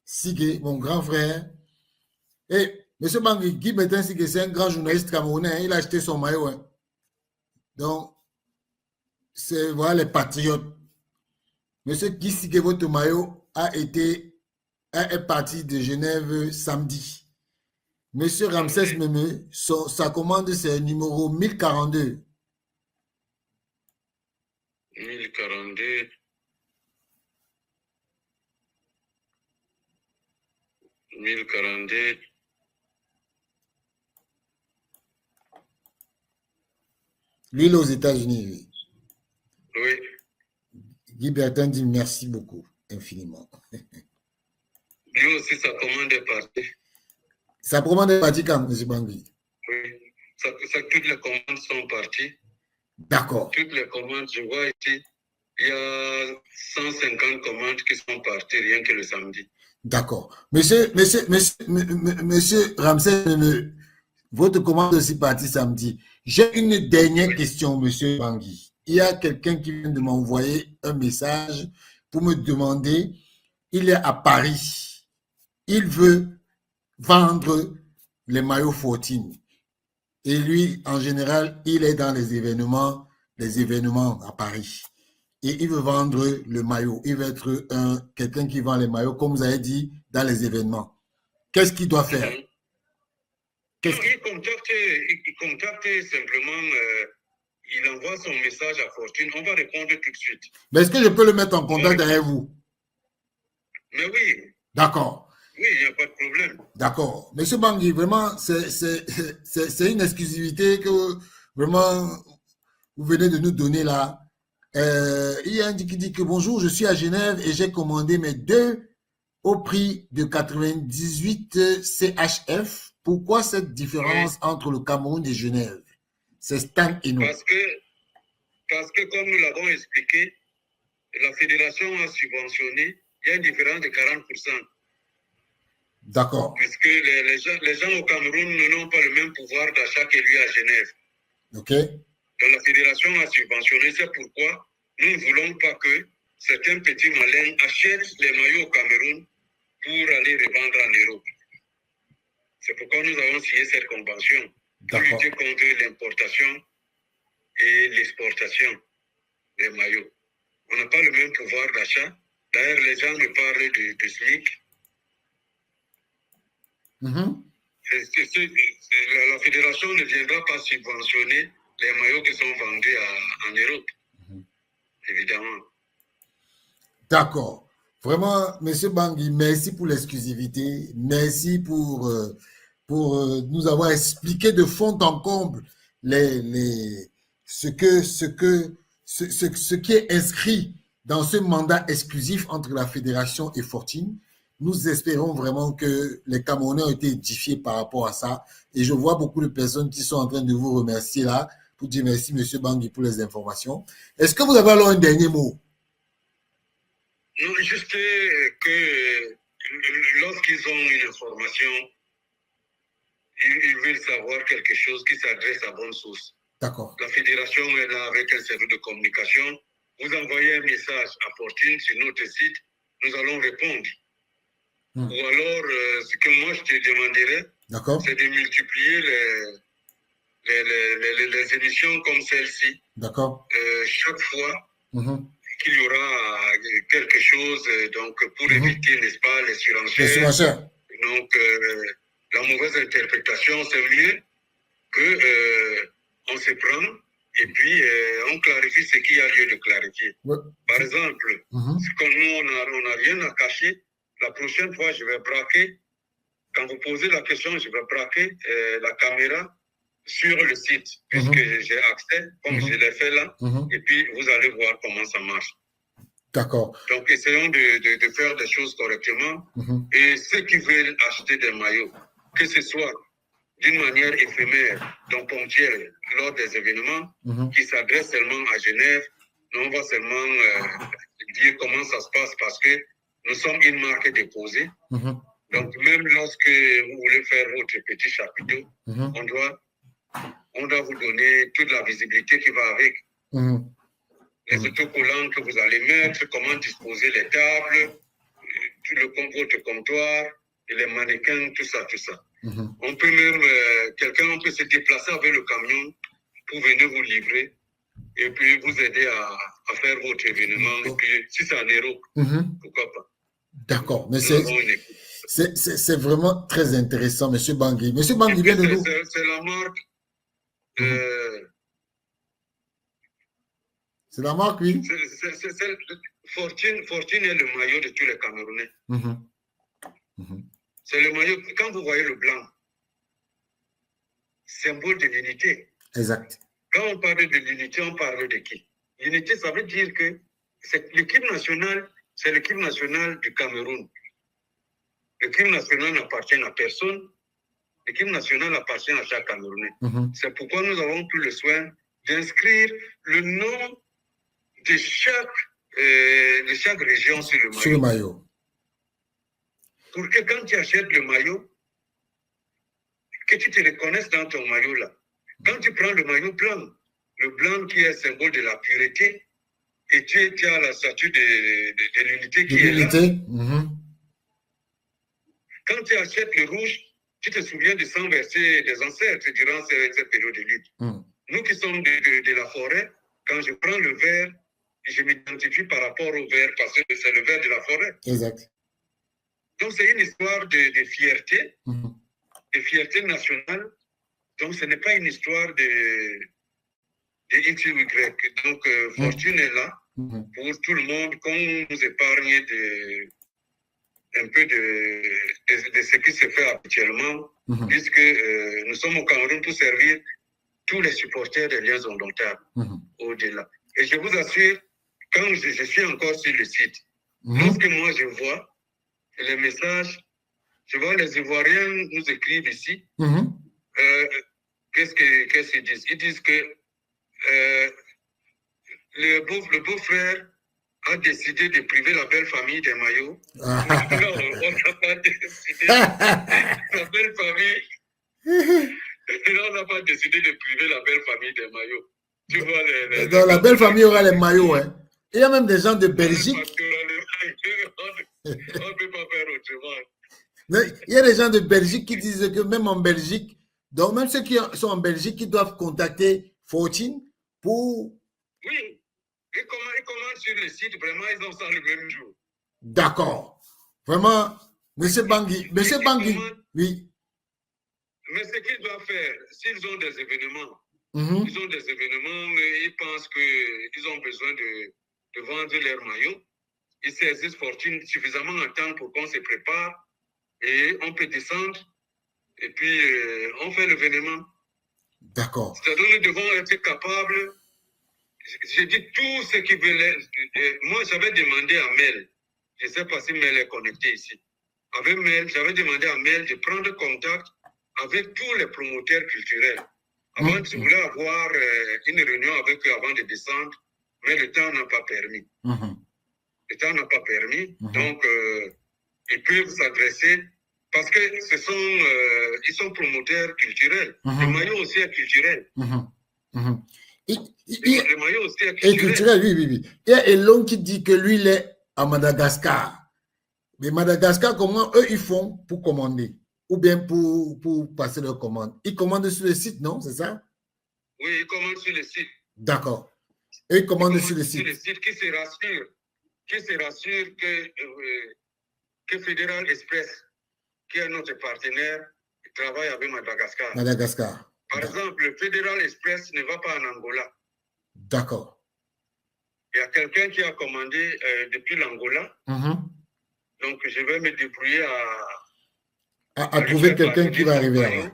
Sigue, mon grand frère, et monsieur Bangui, Guy Bertin Sigue, c'est un grand journaliste camerounais, hein, il a acheté son maillot. Hein. Donc, c'est voilà les patriotes. Monsieur Guy Sigue, votre maillot est parti de Genève samedi. Monsieur Ramsès Memeux, sa commande, c'est numéro 1042.
1042. 1042.
Lui, il est aux États-Unis.
Oui.
Guy Bertin dit merci beaucoup, infiniment.
Lui aussi, sa commande est partie.
Sa commande est partie quand, M. Bangui?
Oui. Toutes les commandes sont parties.
D'accord.
Toutes les commandes, je vois ici, il y a 150 commandes qui sont parties rien que le samedi.
D'accord. Monsieur Ramsès, votre commande est aussi partie samedi. J'ai une dernière question, monsieur Bangui. Il y a quelqu'un qui vient de m'envoyer un message pour me demander, il est à Paris. Il veut vendre les maillots 14. Et lui, en général, il est dans les événements à Paris. Et il veut vendre le maillot. Il veut être quelqu'un qui vend les maillots, comme vous avez dit, dans les événements. Qu'est-ce qu'il doit faire?
Il contacte simplement, il envoie son message à Fortune. On va répondre tout de suite.
Mais est-ce que je peux le mettre en contact avec vous?
Mais oui.
D'accord.
Oui, il n'y a pas de problème.
D'accord. Monsieur Bangui, vraiment, c'est une exclusivité que vraiment vous venez de nous donner là. Il y a un qui dit que bonjour, je suis à Genève et j'ai commandé mes 2 au prix de 98 CHF. Pourquoi cette différence entre le Cameroun et Genève? C'est Stan Eno.
Parce que comme nous l'avons expliqué, la fédération a subventionné, il y a une différence de 40%.
D'accord.
Puisque les gens au Cameroun n'ont pas le même pouvoir d'achat que lui à Genève.
Ok.
Donc la fédération a subventionné, c'est pourquoi nous ne voulons pas que certains petits malins achètent les maillots au Cameroun pour aller revendre en Europe. C'est pourquoi nous avons signé cette convention pour lutter contre l'importation et l'exportation des maillots. On n'a pas le même pouvoir d'achat. D'ailleurs, les gens me parlent de SMIC. La fédération ne viendra pas subventionner les maillots qui sont vendus en Europe. Évidemment.
D'accord. Vraiment, M. Bangui, merci pour l'exclusivité. Merci pour nous avoir expliqué de fond en comble ce qui est inscrit dans ce mandat exclusif entre la fédération et Fortune. Nous espérons vraiment que les Camerounais ont été édifiés par rapport à ça. Et je vois beaucoup de personnes qui sont en train de vous remercier là pour dire merci, M. Bangui, pour les informations. Est-ce que vous avez alors un dernier mot?
Non, juste que lorsqu'ils ont une information, ils veulent savoir quelque chose qui s'adresse à bonne source.
D'accord.
La fédération est là avec un service de communication. Vous envoyez un message à Fortune sur notre site, nous allons répondre. Ou alors, ce que moi je te demanderais, c'est de multiplier les émissions comme celle-ci.
D'accord.
Chaque fois qu'il y aura quelque chose donc, pour éviter, n'est-ce pas, les surenchères. Donc, la mauvaise interprétation, c'est mieux que on se prend et puis on clarifie ce qu'il y a lieu de clarifier. Ouais. Par exemple, comme nous, on n'a rien à cacher, la prochaine fois, je vais braquer, quand vous posez la question, je vais braquer la caméra sur le site, puisque j'ai accès, comme je l'ai fait là, et puis vous allez voir comment ça marche.
D'accord.
Donc, essayons de faire des choses correctement. Et ceux qui veulent acheter des maillots, que ce soit d'une manière éphémère, donc ponctuelle, lors des événements, qui s'adressent seulement à Genève, nous on va seulement dire comment ça se passe parce que nous sommes une marque déposée. Donc, même lorsque vous voulez faire votre petit chapiteau, on doit vous donner toute la visibilité qui va avec. Les autocollants que vous allez mettre, comment disposer les tables, votre comptoir, les mannequins, tout ça, tout ça. On peut même, quelqu'un peut se déplacer avec le camion pour venir vous livrer et puis vous aider à faire votre événement. Et puis, si c'est en Europe, pourquoi pas.
D'accord, mais c'est vraiment très intéressant, M. Bangui. M. Bangui vient de nous.
C'est la marque.
C'est la marque, oui.
Fortune est le maillot de tous les Camerounais. C'est le maillot, quand vous voyez le blanc, symbole de l'unité.
Exact.
Quand on parle de l'unité, on parle de qui? L'unité, ça veut dire que l'équipe nationale, c'est l'équipe nationale du Cameroun. L'équipe nationale n'appartient à personne. L'équipe nationale appartient à chaque Camerounais. C'est pourquoi nous avons pris le soin d'inscrire le nom de chaque région sur le maillot.
Sur le maillot.
Pour que quand tu achètes le maillot, que tu te reconnaisses dans ton maillot là. Quand tu prends le maillot blanc, le blanc qui est symbole de la pureté, et tu as la statue de l'unité qui est là. Quand tu achètes le rouge, tu te souviens du sang versé des ancêtres durant cette période de lutte. Nous qui sommes de la forêt, quand je prends le vert, je m'identifie par rapport au vert parce que c'est le vert de la forêt.
Exact.
Donc c'est une histoire de fierté, de fierté nationale. Donc ce n'est pas une histoire de X ou Y. Donc Fortune est là pour tout le monde, qu'on nous épargne un peu de ce qui se fait habituellement, puisque nous sommes au Cameroun pour servir tous les supporters des liens indomptables au-delà. Et je vous assure, quand je suis encore sur le site, lorsque moi je vois les messages, je vois les Ivoiriens nous écrivent ici, qu'est-ce qu'ils disent? Ils disent que le beau-frère a décidé de priver la belle famille des maillots. Non, on n'a pas décidé. La belle famille. On n'a pas décidé de priver la belle famille des maillots. Tu vois
donc, la belle famille aura les maillots. Hein. Il y a même des gens de Belgique.
On ne peut pas faire autrement.
Il y a des gens de Belgique qui disent que même en Belgique, donc même ceux qui sont en Belgique, qui doivent contacter Fortune pour...
Oui. Ils commandent sur le site, vraiment, ils ont ça le même jour.
D'accord. Vraiment, M. Bangui, oui.
Mais ce qu'ils doivent faire, s'ils ont des événements, ils pensent qu'ils ont besoin de vendre leurs maillots, ils saisissent Fortune suffisamment en temps pour qu'on se prépare et on peut descendre et puis on fait l'événement.
D'accord.
C'est-à-dire nous devons être capables. J'ai dit tout ce qui veut. Moi, j'avais demandé à Mel, je ne sais pas si Mel est connecté ici. Avec Mel, j'avais demandé à Mel de prendre contact avec tous les promoteurs culturels. Avant, je voulais avoir une réunion avec eux avant de descendre, mais le temps n'a pas permis. Le temps n'a pas permis, donc ils peuvent s'adresser parce que ils sont promoteurs culturels. Le maillot aussi est culturel. Le maillot aussi est culturel.
Oui. Il y a Elon qui dit que lui, il est à Madagascar. Mais Madagascar, comment eux, ils font pour commander? Ou bien pour passer leur commande? Ils commandent sur le site, non? C'est ça?
Oui, ils commandent sur le site.
D'accord. Et ils commandent sur le site.
Sur le site qui se rassure que Fédéral Express, qui est notre partenaire, travaille avec Madagascar.
Madagascar.
Par exemple, Fédéral Express ne va pas en Angola.
D'accord.
Il y a quelqu'un qui a commandé depuis l'Angola. Donc, je vais me débrouiller
à trouver quelqu'un qui va arriver là-bas.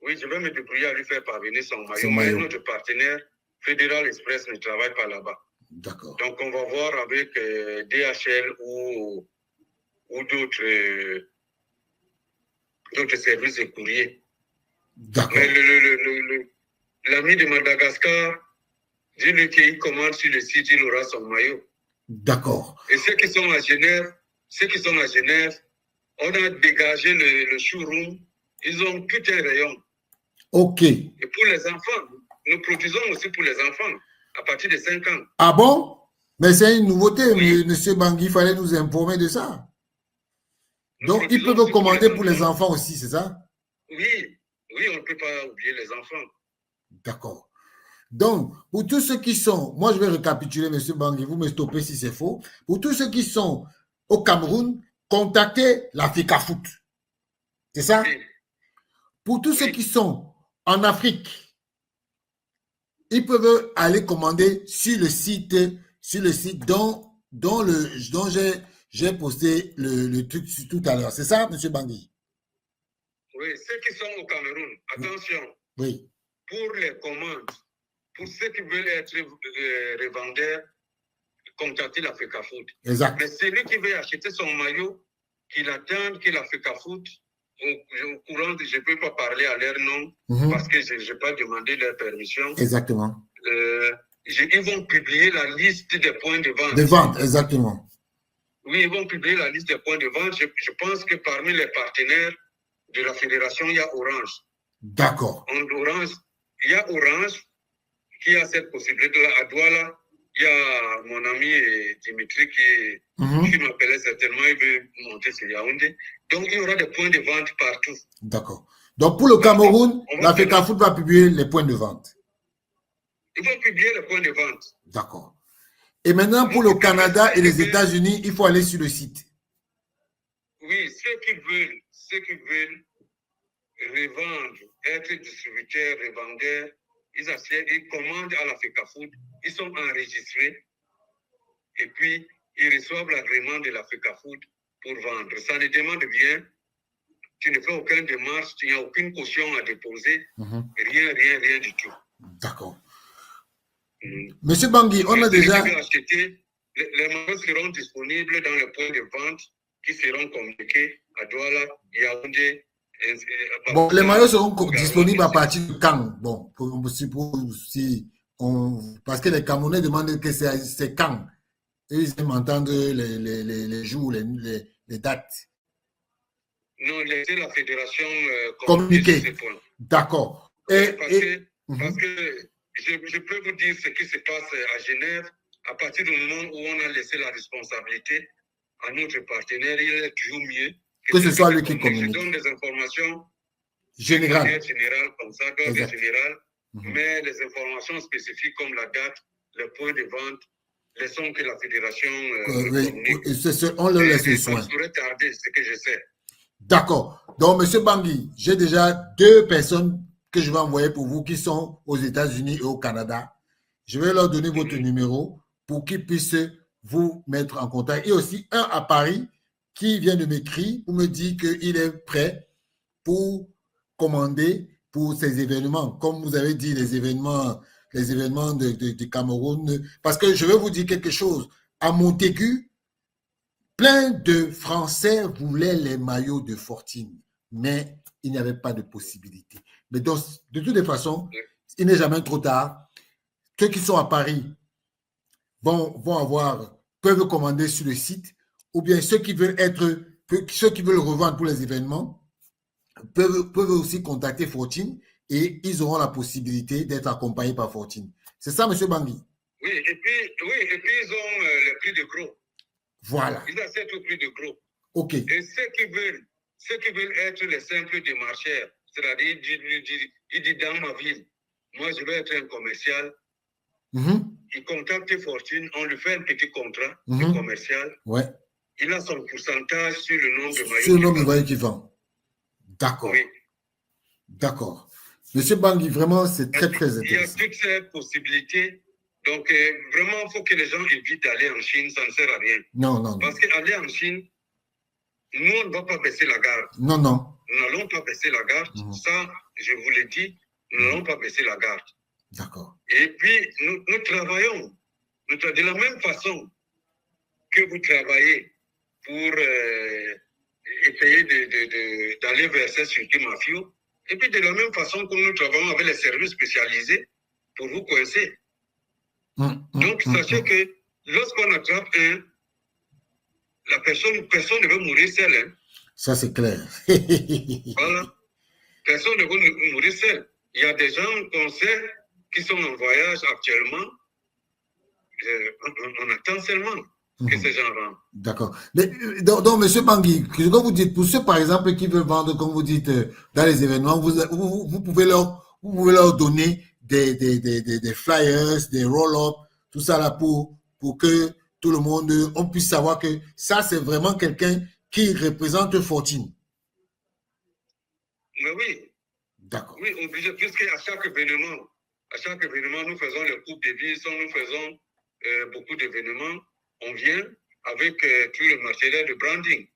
Oui, je vais me débrouiller à lui faire parvenir son maillot. Mais notre partenaire, Fédéral Express, ne travaille pas là-bas.
D'accord.
Donc, on va voir avec DHL ou d'autres services de courrier.
D'accord.
Mais l'ami de Madagascar, dis-lui qu'il commande sur le site, il aura son maillot.
D'accord.
Et ceux qui sont à Genève, on a dégagé le showroom. Ils ont tout un rayon.
OK.
Et pour les enfants, nous produisons aussi pour les enfants à partir de 5 ans.
Ah bon? Mais c'est une nouveauté, oui. Monsieur Bangui, il fallait nous informer de ça. Donc, ils peuvent commander pour les enfants aussi, c'est ça?
Oui, on ne peut pas oublier les enfants.
D'accord. Donc, pour tous ceux qui sont, moi je vais récapituler, monsieur Bangui, vous me stoppez si c'est faux. Pour tous ceux qui sont au Cameroun, contactez l'Africa Foot. C'est ça? Oui. Pour tous ceux qui sont en Afrique, ils peuvent aller commander sur le site dont j'ai posté le truc tout à l'heure. C'est ça, monsieur Bangui?
Oui, ceux qui sont au Cameroun, attention.
Oui.
Pour les commandes, pour ceux qui veulent être revendeurs, contactez l'Africa Foot.
Exact.
Mais celui qui veut acheter son maillot, qu'il attende que l'Africa Foot, au courant, je ne peux pas parler à leur nom parce que je n'ai pas demandé leur permission.
Exactement.
Ils vont publier la liste des points de vente.
De vente, exactement.
Oui, ils vont publier la liste des points de vente. Je pense que parmi les partenaires de la fédération, il y a Orange.
D'accord.
Il y a Orange qui a cette possibilité-là. À Douala, il y a mon ami Dimitri qui m'appelait certainement, il veut monter sur Yaoundé. Donc, il y aura des points de vente partout.
D'accord. Donc, pour le Cameroun, l'Africa Foot va publier les points de vente.
Ils vont publier les points de vente.
D'accord. Et maintenant, pour le Canada et les États-Unis, il faut aller sur le site.
Oui, ceux qui veulent revendre, être distributeurs, revendeurs, ils commandent à l'Africa Foot, ils sont enregistrés et puis ils reçoivent l'agrément de l'Africa Foot pour vendre. Ça ne demande rien, tu ne fais aucune démarche, tu n'as aucune caution à déposer, rien du tout.
D'accord. Monsieur Bangui, on a déjà...
Les maillots seront disponibles dans les points de vente qui seront communiqués à Douala, Yaoundé.
Bon, les maillots seront disponibles à partir de quand? Bon, parce que les Camerounais demandent que c'est quand. Et ils aiment entendre les jours, les dates.
Non, laissez la fédération
communiquer. D'accord.
Parce que je peux vous dire ce qui se passe à Genève. À partir du moment où on a laissé la responsabilité à notre partenaire, il est toujours mieux
que ce soit lui qui communique.
Je donne des informations
générales
comme ça, d'ordre général, mais les informations spécifiques comme la date, le point de vente, laissons que la fédération communique.
On leur laisse le soin.
Ça serait tardé, ce que je sais.
D'accord. Donc, M. Bangui, j'ai déjà 2 personnes que je vais envoyer pour vous qui sont aux États-Unis et au Canada. Je vais leur donner votre numéro pour qu'ils puissent vous mettre en contact. Et aussi un à Paris qui vient de m'écrire pour me dire qu'il est prêt pour commander pour ces événements. Comme vous avez dit, les événements du Cameroun. Parce que je vais vous dire quelque chose. À Montaigu, plein de Français voulaient les maillots de Fortune, mais il n'y avait pas de possibilité. Mais donc, de toutes les façons, il n'est jamais trop tard. Ceux qui sont à Paris peuvent commander sur le site, ou bien ceux qui veulent revendre pour les événements peuvent aussi contacter Fortune et ils auront la possibilité d'être accompagnés par Fortune. C'est ça, M. Bangui?
Oui, et puis ils ont le prix de gros.
Voilà.
Ils acceptent le prix de gros.
OK.
Et ceux qui veulent être les simples démarcheurs, c'est-à-dire, il dit dans ma ville, moi, je vais être un commercial. Il contacte Fortune, on lui fait un petit contrat de commercial.
Ouais.
Il a son pourcentage sur le nombre de maillots.
Sur le nombre de maillots qu'il vend. D'accord.
Oui.
D'accord. Monsieur Bangui, vraiment, c'est très, très intéressant.
Il y a toutes ces possibilités. Donc, vraiment, il faut que les gens évitent d'aller en Chine, ça ne sert à rien.
Non, non, non.
Parce qu'aller en Chine, nous, on ne va pas baisser la garde.
Non, non.
Nous n'allons pas baisser la garde. Ça, je vous l'ai dit, nous n'allons pas baisser la garde.
D'accord.
Et puis, nous travaillons de la même façon que vous travaillez pour essayer d'aller vers ces circuits mafieux. Et puis, de la même façon que nous travaillons avec les services spécialisés pour vous coincer. Donc, sachez que lorsqu'on attrape personne ne veut mourir seul. Hein.
Ça, c'est clair.
Voilà. Personne ne veut mourir seul. Il y a des gens qu'on sait qui sont en voyage actuellement. On attend seulement que ces gens rentrent.
D'accord. Donc, M. Bangui, ce que vous dites, pour ceux, par exemple, qui veulent vendre, comme vous dites, dans les événements, vous pouvez leur donner des flyers, des roll-up, tout ça là, pour que tout le monde, on puisse savoir que ça, c'est vraiment quelqu'un qui représente Fortune.
Mais oui.
D'accord.
Oui, obligé, puisqu'à chaque événement, nous faisons les coupes de billets, nous faisons beaucoup d'événements, on vient avec tout le matériel de branding.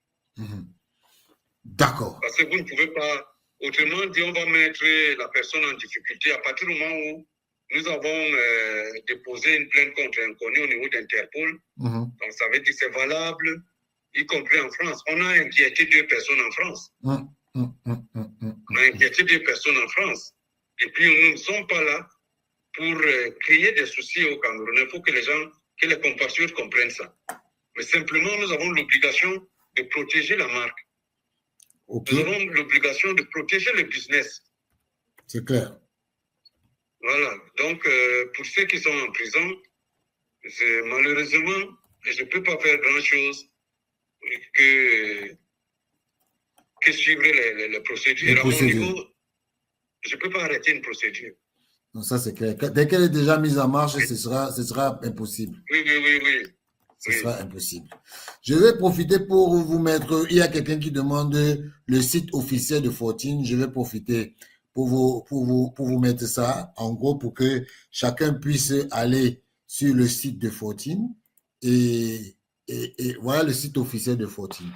D'accord.
Parce que vous ne pouvez pas, autrement dit, on va mettre la personne en difficulté à partir du moment où nous avons déposé une plainte contre un inconnu au niveau d'Interpol. Donc, ça veut dire que c'est valable, y compris en France. On a inquiété 2 personnes en France. On a inquiété 2 personnes en France. Et puis, nous ne sommes pas là pour créer des soucis au Cameroun. Il faut que les compatriotes comprennent ça. Mais simplement, nous avons l'obligation de protéger la marque.
Okay.
Nous avons l'obligation de protéger le business.
C'est clair.
Voilà. Donc, pour ceux qui sont en prison, malheureusement, je ne peux pas faire grand-chose que suivre les procédures. À mon niveau, je ne peux pas arrêter une procédure.
Non, ça, c'est clair. Dès qu'elle est déjà mise en marche, ce sera impossible.
Oui.
Ce sera impossible. Je vais profiter pour vous mettre, il y a quelqu'un qui demande le site officiel de Fortune. Je vais profiter pour vous mettre ça, en gros, pour que chacun puisse aller sur le site de Fortune. Et voilà le site officiel de Fortune.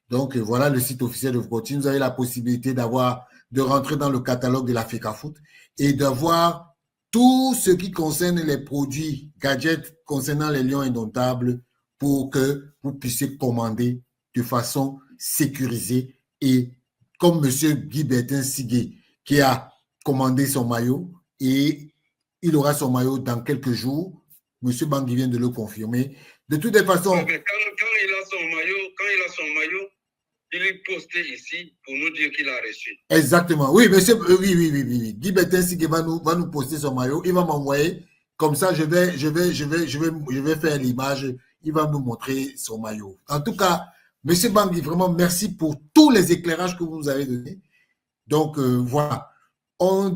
Donc, voilà le site officiel de Fortune. Vous avez la possibilité de rentrer dans le catalogue de la FECAFOOT et d'avoir tout ce qui concerne les produits, gadgets concernant les lions indomptables pour que vous puissiez commander de façon sécurisée. Et comme M. Guy Bertin Sigué qui a commandé son maillot et il aura son maillot dans quelques jours, M. Bangui vient de le confirmer. De toutes les façons...
Mais quand il a son maillot, il est posté ici pour nous dire qu'il a reçu.
Exactement. Oui, monsieur, oui. Guy Bertin Sigué va nous poster son maillot. Il va m'envoyer. Comme ça, je vais faire l'image. Il va nous montrer son maillot. En tout cas, monsieur Bangui, vraiment, merci pour tous les éclairages que vous nous avez donnés. Donc, voilà. Vous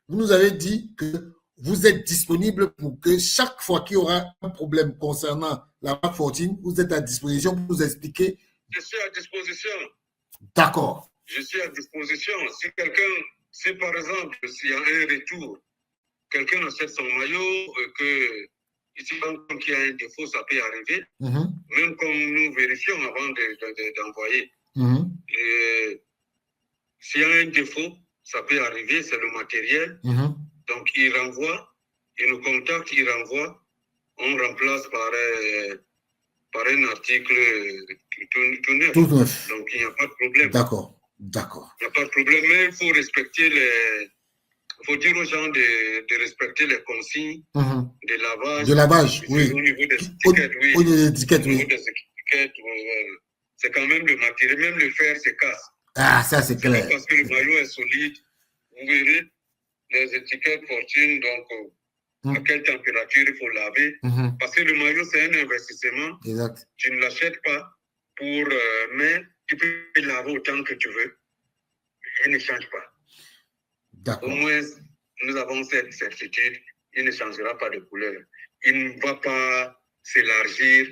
nous avez dit que vous êtes disponible pour que chaque fois qu'il y aura un problème concernant la marque Fortune, vous êtes à disposition pour nous expliquer.
Je suis à disposition.
D'accord.
Je suis à disposition. Si par exemple, s'il y a un retour, quelqu'un achète son maillot, que ici, quand il y a un défaut, ça peut arriver. Même comme nous vérifions avant d'envoyer. S'il y a un défaut, ça peut arriver, c'est le matériel. Donc, il renvoie, il nous contacte, il renvoie. On remplace par un article tout neuf.
Tout neuf.
Donc, il n'y a pas de problème.
D'accord.
Il n'y a pas de problème, mais il faut respecter il faut dire aux gens de respecter les consignes de lavage.
De lavage, oui.
Au niveau des étiquettes, oui.
Au niveau des étiquettes, oui.
Au niveau des étiquettes, c'est quand même le matériel, même le fer se casse.
Ah, ça c'est clair.
Parce que le maillot est solide. Vous verrez les étiquettes Fortune, donc à quelle température il faut laver. Parce que le maillot, c'est un investissement.
Exact.
Tu ne l'achètes pas mais tu peux laver autant que tu veux. Il ne change pas. Au moins, nous avons cette certitude, il ne changera pas de couleur. Il ne va pas s'élargir,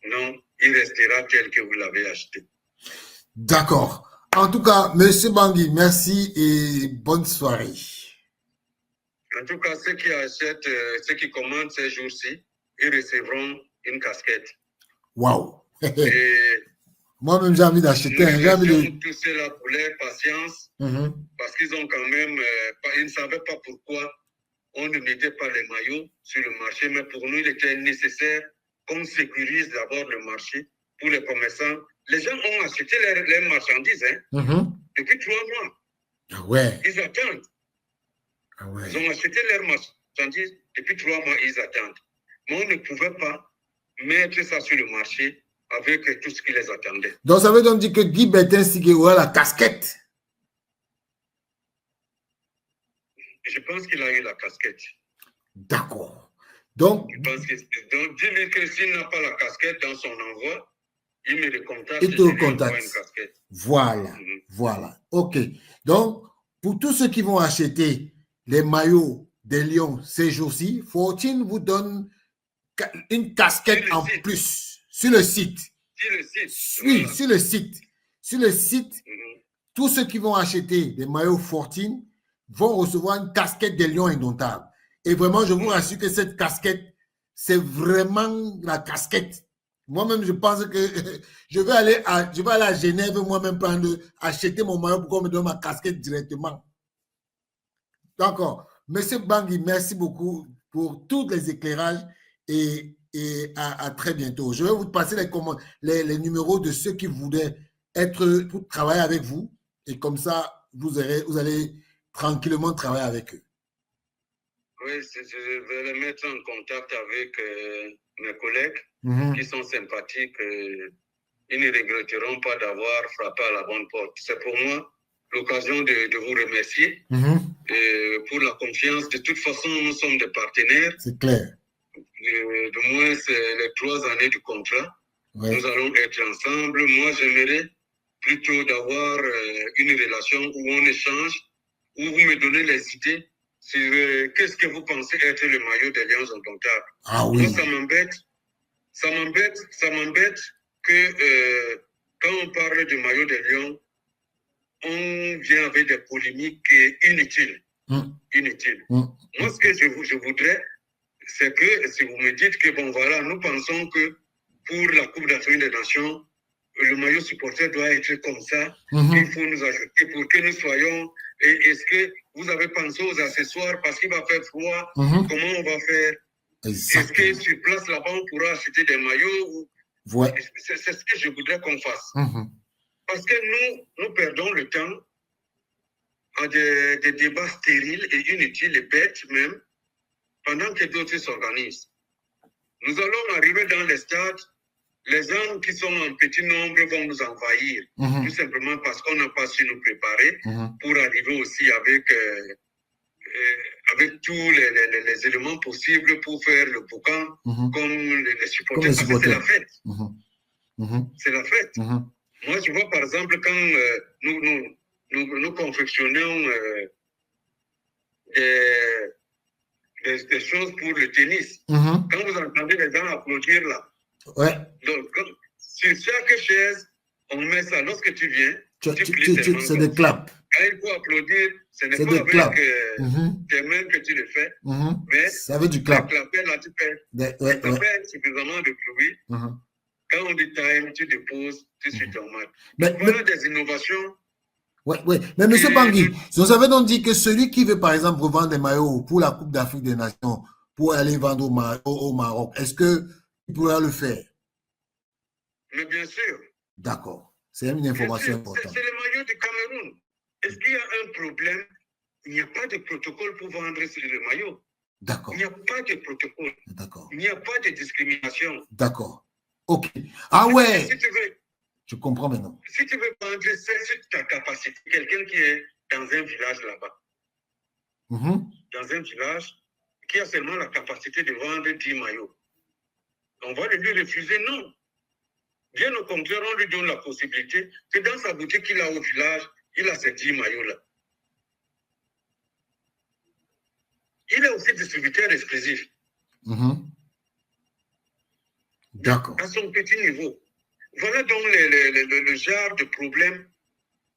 non, il restera tel que vous l'avez acheté.
D'accord. En tout cas, Monsieur Bangui, merci et bonne soirée.
En tout cas, ceux qui achètent, ceux qui commandent ces jours-ci, ils recevront une casquette.
Waouh! Moi-même, j'ai envie d'acheter un. J'ai envie de...
Tout cela pour leur patience, parce qu'ils ont quand même, ils ne savaient pas pourquoi on ne mettait pas les maillots sur le marché, mais pour nous, il était nécessaire qu'on sécurise d'abord le marché pour les commerçants. Les gens ont acheté les marchandises depuis 3 mois.
Ah ouais.
Ils attendent.
Ah ouais.
Ils ont acheté leurs marchandises depuis 3 mois, ils attendent. Mais on ne pouvait pas mettre ça sur le marché avec tout ce qui les attendait.
Donc, ça veut donc dire que Guy Bertin-Sigué aura la casquette.
Je pense qu'il a eu la casquette.
D'accord. Donc,
dis-lui que s'il n'a pas la casquette dans son envoi, il me recontacte.
Il te recontacte. Voilà. Voilà. OK. Donc, pour tous ceux qui vont acheter les maillots des Lions ces jours-ci, Fortune vous donne une casquette en plus sur le site.
Sur le site.
Oui, voilà. Sur le site. Sur le site, tous ceux qui vont acheter des maillots Fortune vont recevoir une casquette des Lions indomptables. Et vraiment, je vous rassure que cette casquette, c'est vraiment la casquette. Moi-même, je pense que je vais aller à Genève, moi-même, acheter mon maillot pour qu'on me donne ma casquette directement. D'accord. Monsieur Bangui, merci beaucoup pour tous les éclairages et à très bientôt. Je vais vous passer les numéros de ceux qui voulaient être pour travailler avec vous et comme ça, vous allez tranquillement travailler avec eux.
Oui, je vais les mettre en contact avec mes collègues qui sont sympathiques. Ils ne regretteront pas d'avoir frappé à la bonne porte. C'est pour moi l'occasion de vous remercier pour la confiance. De toute façon, nous sommes des partenaires.
C'est clair.
De moins, c'est les 3 années du contrat. Ouais. Nous allons être ensemble. Moi, j'aimerais plutôt d'avoir une relation où on échange, où vous me donnez les idées sur qu'est-ce que vous pensez être le maillot des Lions indomptables.
Ah oui.
Moi, ça m'embête que quand on parle du maillot des Lions, on vient avec des polémiques inutiles. Inutiles. Moi, ce que je voudrais, c'est que si vous me dites que, bon, voilà, nous pensons que pour la Coupe d'Afrique des Nations, le maillot supporter doit être comme ça, il faut nous ajouter pour que nous soyons. Et est-ce que vous avez pensé aux accessoires parce qu'il va faire froid? Comment on va faire? Est-ce que sur place là-bas, on pourra acheter des maillots?
Ouais.
C'est ce que je voudrais qu'on fasse. Parce que nous perdons le temps à des débats stériles et inutiles et bêtes même, pendant que d'autres s'organisent. Nous allons arriver dans les stades, les gens qui sont en petit nombre vont nous envahir, tout simplement parce qu'on n'a pas su nous préparer pour arriver aussi avec tous les éléments possibles pour faire le boucan comme les supporters. Parce que c'est la fête. C'est la fête. Moi, je vois par exemple quand nous confectionnons des choses pour le tennis. Quand vous entendez les gens applaudir là, donc sur chaque chaise, on met ça. Lorsque tu viens,
c'est des claps.
Quand il faut applaudir, ce n'est pas avec tes mains que tu le fais, mais
ça veut du clap.
Là, tu fais suffisamment de bruit. Quand on dit time, tu déposes, tu suis ton mat. Voilà des innovations.
Oui. Mais M. Bangui, vous avez donc dit que celui qui veut, par exemple, revendre des maillots pour la Coupe d'Afrique des Nations, pour aller vendre au Maroc, est-ce qu'il pourra le faire?
Mais bien sûr.
D'accord. C'est une information importante.
C'est le maillot du Cameroun. Est-ce qu'il y a un problème? Il n'y a pas de protocole pour vendre le maillot.
D'accord.
Il n'y a pas de protocole.
D'accord.
Il n'y a pas de discrimination.
D'accord. OK. Ah ouais.
Si tu veux,
je comprends maintenant.
Si tu veux vendre, c'est sur ta capacité. Quelqu'un qui est dans un village là-bas, dans un village qui a seulement la capacité de vendre 10 maillots, on va lui refuser? Non. Bien au contraire, on lui donne la possibilité que dans sa boutique qu'il a au village, il a ces 10 maillots-là. il est aussi distributeur exclusif.
D'accord.
À son petit niveau. Voilà donc le genre de problème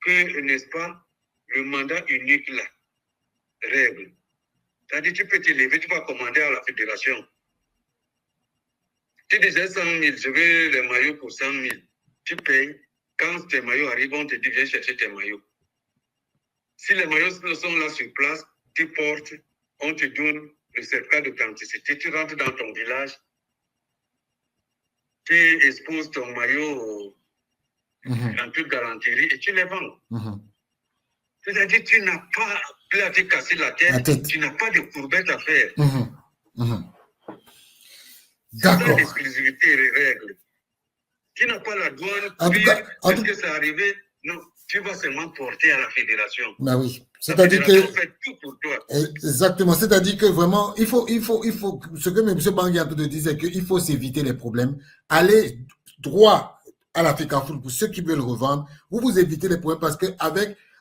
que, n'est-ce pas, le mandat unique là règle. C'est-à-dire, tu peux te lever, tu vas commander à la fédération. Tu disais 100 000, je veux les maillots pour 100 000. Tu payes. Quand tes maillots arrivent, on te dit, viens chercher tes maillots. Si les maillots sont là sur place, tu portes, on te donne le certificat d'authenticité. Tu rentres dans ton village, tu exposes ton maillot en toute galanterie et tu les vends. C'est-à-dire, tu n'as pas à te casser la tête, tu n'as pas de courbette à faire.
D'accord.
C'est ça l'exclusivité et les règles. Tu n'as pas la douane, est-ce que c'est arrivé? Non, tu vas seulement porter à la fédération.
Ben oui.
C'est-à-dire que fait tout pour toi.
Exactement. C'est-à-dire que vraiment, il faut, ce que M. Bangui a tout de dire, c'est qu'il faut s'éviter les problèmes. Aller droit à la FECAFOOT pour ceux qui veulent revendre. Vous évitez les problèmes parce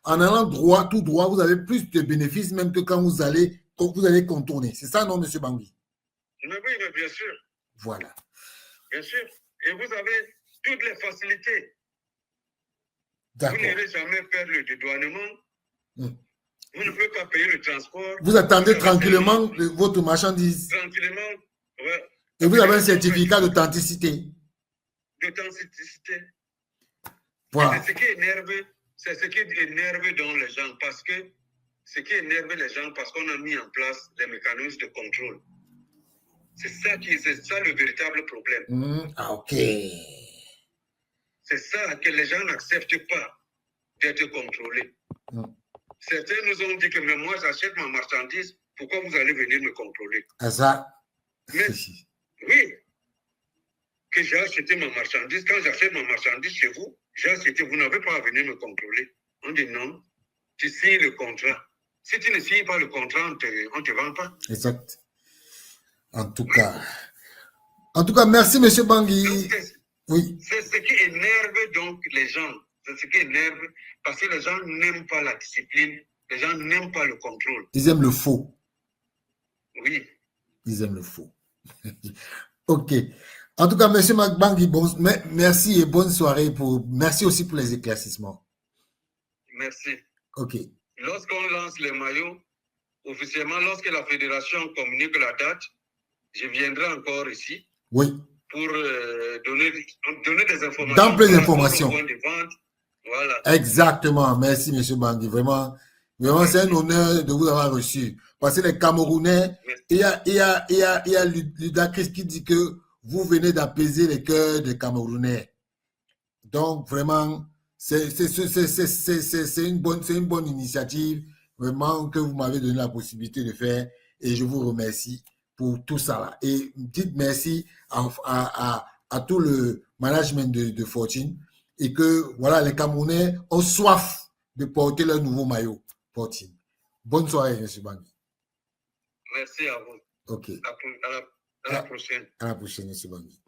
en allant droit, tout droit, vous avez plus de bénéfices même que quand vous allez contourner. C'est ça, non, M. Bangui?
Mais oui, mais bien sûr.
Voilà.
Bien sûr. Et vous avez toutes les facilités.
D'accord.
Vous n'irez jamais faire le dédouanement. Vous ne pouvez pas payer le transport.
Vous attendez tranquillement votre marchandise.
Tranquillement, ouais.
Et vous avez un certificat d'authenticité.
D'authenticité.
Voilà.
C'est ce qui énerve donc les gens parce que parce qu'on a mis en place des mécanismes de contrôle. C'est ça le véritable problème.
Ok.
C'est ça que les gens n'acceptent pas d'être contrôlés. Certains nous ont dit que mais moi j'achète ma marchandise, pourquoi vous allez venir me contrôler?
Ça.
Mais, oui, que j'ai acheté ma marchandise. Quand j'achète ma marchandise chez vous, vous n'avez pas à venir me contrôler. On dit non, tu signes le contrat. Si tu ne signes pas le contrat, on ne te vend pas.
Exact. En tout cas, merci, M. Bangui. Oui.
C'est ce qui énerve donc les gens. C'est ce qui énerve parce que les gens n'aiment pas la discipline, les gens n'aiment pas le contrôle.
Ils aiment le faux.
Oui.
Ils aiment le faux. Ok. En tout cas, M. Bangui, merci et bonne soirée. Merci aussi pour les éclaircissements.
Merci.
Ok.
Lorsqu'on lance les maillots, officiellement, lorsque la fédération communique la date, je viendrai encore ici.
Oui.
Pour donner des informations.
D'amples informations.
Voilà.
Exactement. Merci, M. Bangui. Vraiment, c'est un honneur de vous avoir reçu. Parce que les Camerounais, il y a Ludacris qui dit que vous venez d'apaiser les cœurs des Camerounais. Donc, vraiment, c'est une bonne initiative, vraiment, que vous m'avez donné la possibilité de faire. Et je vous remercie pour tout ça là. Et dites merci à tout le management de Fortune et que voilà, les Camerounais ont soif de porter leur nouveau maillot Fortune. Bonne soirée, M. Bangui.
Merci à vous.
Ok.
À la prochaine.
À la prochaine, M. Bangui.